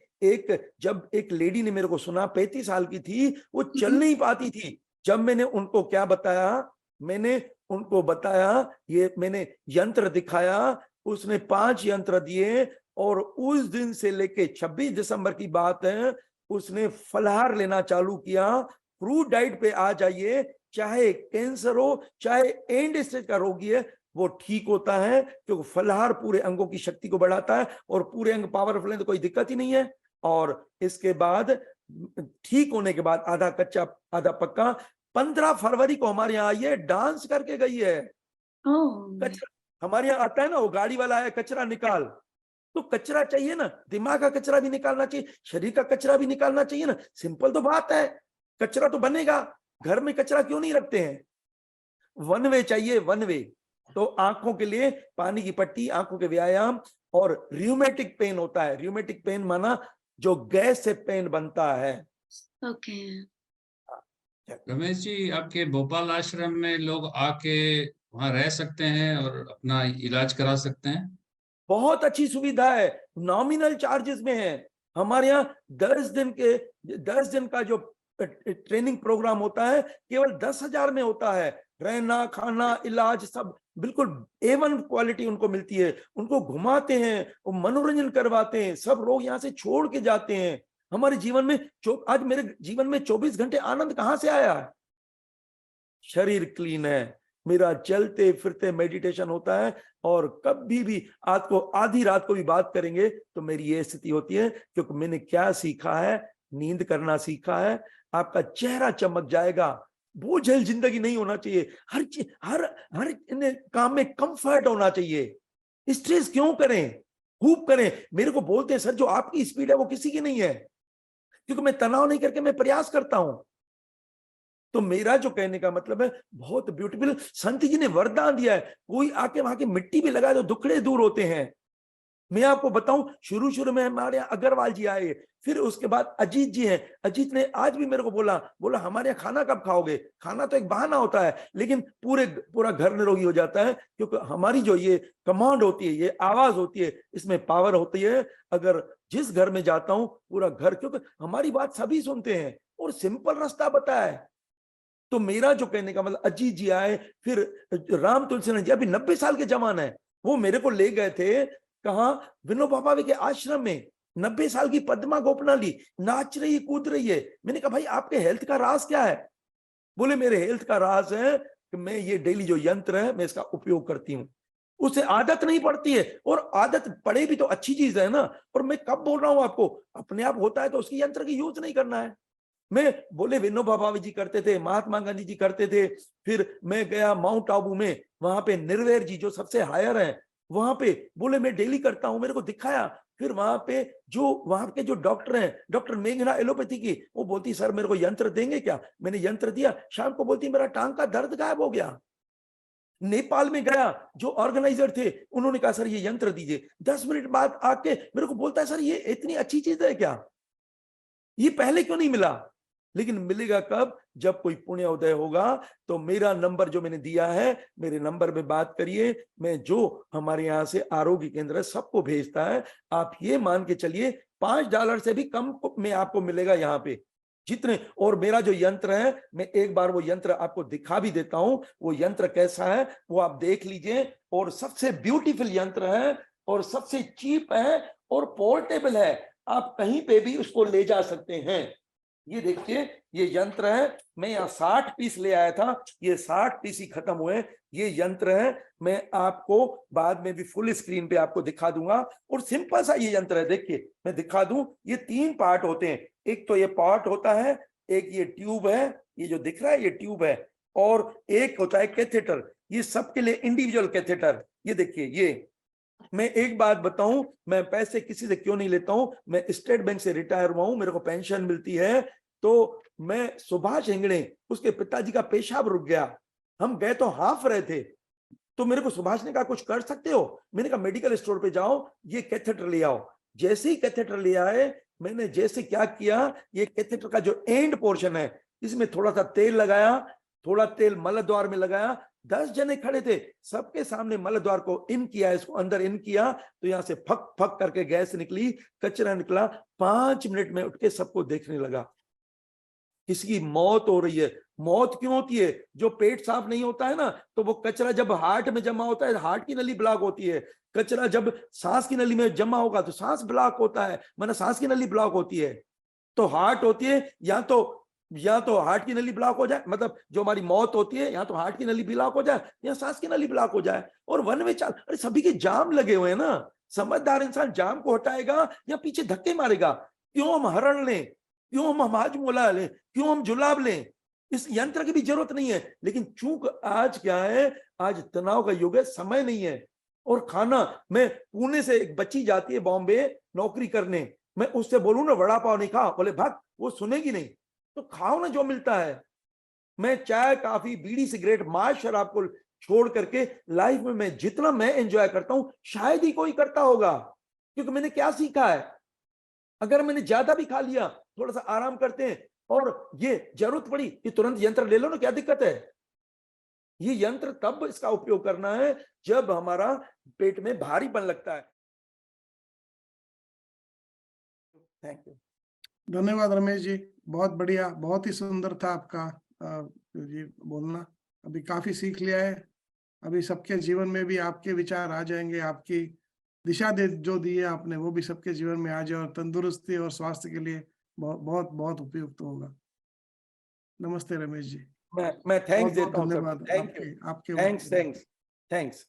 जब एक लेडी ने मेरे को सुना, 35 साल की थी, वो चल नहीं पाती थी। जब मैंने उनको क्या बताया, मैंने उनको बताया, ये मैंने यंत्र दिखाया, उसने 5 यंत्र दिए, और उस दिन से लेके 26 दिसंबर की बात है, उसने फलाहार लेना चालू किया। फ्रूट डाइट पे आ जाइए, चाहे कैंसर हो, चाहे एंड स्टेज का रोगी है, वो ठीक होता है, क्योंकि फलाहार पूरे अंगों की शक्ति को बढ़ाता है, और पूरे अंग पावरफुल है तो कोई दिक्कत ही नहीं है। और इसके बाद ठीक होने के बाद, आधा कच्चा आधा पक्का, 15 फरवरी को हमारे यहाँ आई है, डांस करके गई है। कचरा हमारे यहाँ आता है ना, वो गाड़ी वाला है, कचरा निकाल। तो कचरा चाहिए ना, दिमाग का कचरा भी निकालना चाहिए, शरीर का कचरा भी निकालना चाहिए ना। सिंपल तो बात है, कचरा तो बनेगा। घर में कचरा क्यों नहीं रखते हैं? वन वे चाहिए, वन वे। तो आंखों के लिए पानी की पट्टी, आंखों के व्यायाम, और र्यूमेटिक पेन होता है। र्यूमेटिक पेन माना जो गैस से पेन बनता है। ओके। रमेश जी, आपके भोपाल आश्रम में लोग आके वहां रह सकते हैं और अपना इलाज करा सकते हैं? बहुत अच्छी सुविधा है, नॉमिनल चार्जेस में है। हमारे यहाँ 10 दिन का जो ट्रेनिंग प्रोग्राम होता है, केवल 10,000 में होता है। रहना, खाना, इलाज सब बिल्कुल A1 क्वालिटी उनको मिलती है। उनको घुमाते हैं, वो मनोरंजन करवाते हैं, सब लोग यहाँ से छोड़ के जाते हैं। हमारे जीवन में आज मेरे जीवन में 24 घंटे आनंद कहां से आया है? शरीर क्लीन है, मेरा चलते फिरते मेडिटेशन होता है, और कभी भी आधी रात को भी बात करेंगे तो मेरी ये स्थिति होती है, क्योंकि मैंने क्या सीखा है? नींद करना सीखा है। आपका चेहरा चमक जाएगा। बोझिल जिंदगी नहीं होना चाहिए। हर काम में कंफर्ट होना चाहिए। स्ट्रेस क्यों करें, खूब करें। मेरे को बोलते हैं, सर जो आपकी स्पीड है वो किसी की नहीं है, क्योंकि मैं तनाव नहीं करके मैं प्रयास करता हूं। तो मेरा जो कहने का मतलब है, बहुत ब्यूटीफुल, संत जी ने वरदान दिया है। कोई आके वहां की मिट्टी भी लगाए तो दुखड़े दूर होते हैं। मैं आपको बताऊं, शुरू में हमारे यहाँ अग्रवाल जी आए, फिर उसके बाद अजीत जी हैं। अजीत ने आज भी मेरे को बोला हमारे यहाँ खाना कब खाओगे? खाना तो एक बहाना होता है, लेकिन पूरा घर निरोगी हो जाता है, क्योंकि हमारी जो ये कमांड होती है, ये आवाज होती है, इसमें पावर होती है। अगर जिस घर में जाता हूं पूरा घर, क्योंकि हमारी बात सभी सुनते हैं और सिंपल रास्ता बताया है। तो मेरा जो कहने का मतलब, अजीत जी आए, फिर राम तुलसीदास जी, अभी 90 साल के जवान है, वो मेरे को ले गए थे कहा, विनोबा भावे के आश्रम में। 90 साल की पद्मा गोपनाली नाच रही है, कूद रही है। मैंने कहा भाई आपके हेल्थ का राज क्या है? बोले मेरे हेल्थ का राज है कि मैं ये डेली जो यंत्र है मैं इसका उपयोग करती हूँ। उससे आदत नहीं पड़ती है, और आदत पड़े भी तो अच्छी चीज है ना। और मैं कब बोल रहा हूं आपको, अपने आप होता है तो उसकी यंत्र की यूज नहीं करना है। मैं बोले विनोबा भावे जी करते थे, महात्मा गांधी जी करते थे। फिर मैं गया माउंट आबू में, वहां पे निर्वैर जी जो सबसे हायर है, वहां पे बोले मैं डेली करता हूं, मेरे को दिखाया। फिर वहां पे जो वहां के जो डॉक्टर हैं, डॉक्टर मेघना एलोपैथी की, वो बोलती सर मेरे को यंत्र देंगे क्या? मैंने यंत्र दिया, शाम को बोलती मेरा टांग का दर्द गायब हो गया। नेपाल में गया, जो ऑर्गेनाइजर थे उन्होंने कहा सर ये यंत्र दीजिए। 10 मिनट बाद आके मेरे को बोलता है सर ये इतनी अच्छी चीज है क्या, ये पहले क्यों नहीं मिला? लेकिन मिलेगा कब? जब कोई पुण्य उदय होगा। तो मेरा नंबर जो मैंने दिया है, मेरे नंबर में बात करिए। मैं जो हमारे यहाँ से आरोग्य केंद्र सबको भेजता है, आप ये मान के चलिए $5 से भी कम में आपको मिलेगा यहाँ पे जितने। और मेरा जो यंत्र है, मैं एक बार वो यंत्र आपको दिखा भी देता हूं, वो यंत्र कैसा है वो आप देख लीजिए। और सबसे ब्यूटीफुल यंत्र है, और सबसे चीप है, और पोर्टेबल है, आप कहीं पे भी उसको ले जा सकते हैं। ये देखिए ये यंत्र है, मैं यहाँ 60 पीस ले आया था, ये 60 पीस ही खत्म हुए। ये यंत्र है, मैं आपको बाद में भी फुल स्क्रीन पे आपको दिखा दूंगा। और सिंपल सा ये यंत्र है, देखिए मैं दिखा दूं। ये 3 पार्ट होते हैं, एक तो ये पार्ट होता है, एक ये ट्यूब है, ये जो दिख रहा है ये ट्यूब है, और एक होता है कैथेटर। ये सबके लिए इंडिविजुअल कैथेटर। ये देखिए, ये मैं एक बात बताऊं, मैं पैसे किसी से क्यों नहीं लेता हूं। मैं स्टेट बैंक से रिटायर हुआ हूं, मेरे को पेंशन मिलती है। तो मैं सुभाष हेंगड़े, उसके पिताजी का पेशाब रुक गया, हम गए तो हाफ रहे थे, तो मेरे को सुभाष ने कहा कुछ कर सकते हो? मैंने कहा मेडिकल स्टोर पे जाओ, ये कैथेटर ले आओ। जैसे ही कैथेटर ले आए, मैंने जैसे क्या किया, ये कैथेटर का जो एंड पोर्शन है, इसमें थोड़ा सा तेल लगाया, थोड़ा तेल मलद्वार में लगाया। 10 जने खड़े थे, सबके सामने मलद्वार को इन किया, इसको अंदर इन किया, तो यहां से फक फक करके गैस निकली, कचरा निकला। 5 मिनट में उठ के सबको देखने लगा। किसी की मौत हो रही है। मौत क्यों होती है? जो पेट साफ नहीं होता है ना, तो वो कचरा जब हार्ट में जमा होता है, हार्ट की नली ब्लॉक होती है। कचरा जब सांस की नली में जमा होगा तो सांस ब्लॉक होता है, माना सांस की नली ब्लॉक होती है। तो हार्ट होती है, या तो हार्ट की नली ब्लॉक हो जाए, मतलब जो हमारी मौत होती है, या तो हार्ट की नली ब्लॉक हो जाए, या सांस की नली ब्लॉक हो जाए। और वन में चाल, अरे सभी के जाम लगे हुए हैं ना। समझदार इंसान जाम को हटाएगा या पीछे धक्के मारेगा? क्यों हम हरण लें, क्यों हम हाजमोला लें, क्यों हम जुलाब लें? इस यंत्र की भी जरूरत नहीं है। लेकिन चूक आज क्या है, आज तनाव का युग है, समय नहीं है। और खाना, मैं पुणे से एक बच्ची जाती है बॉम्बे नौकरी करने, मैं उससे बोलूं ना वड़ा पाव नहीं खा, बोले भाग, वो सुनेगी नहीं। तो खाओ ना जो मिलता है। मैं चाय कॉफी बीड़ी सिगरेट मांस शराब को छोड़ करके लाइफ में मैं जितना मैं एंजॉय करता हूं, शायद ही कोई करता होगा। क्योंकि मैंने क्या सीखा है, अगर मैंने ज्यादा भी खा लिया, थोड़ा सा आराम करते हैं, और ये जरूरत पड़ी कि तुरंत यंत्र ले लो ना, क्या दिक्कत है? ये यंत्र तब इसका उपयोग करना है जब हमारा पेट में भारीपन लगता है। Thank you. धन्यवाद रमेश जी, बहुत बढ़िया, बहुत ही सुंदर था आपका ये बोलना। अभी काफी सीख लिया है। अभी सबके जीवन में भी आपके विचार आ जाएंगे, आपकी दिशा दे जो दी है आपने, वो भी सबके जीवन में आ जाए, और तंदुरुस्ती और स्वास्थ्य के लिए बहुत बहुत बहुत उपयुक्त होगा। नमस्ते रमेश जी। मैं थैंक्स बहुत देता हूं। धन्यवाद थैंक यू, आपके थैंक्स।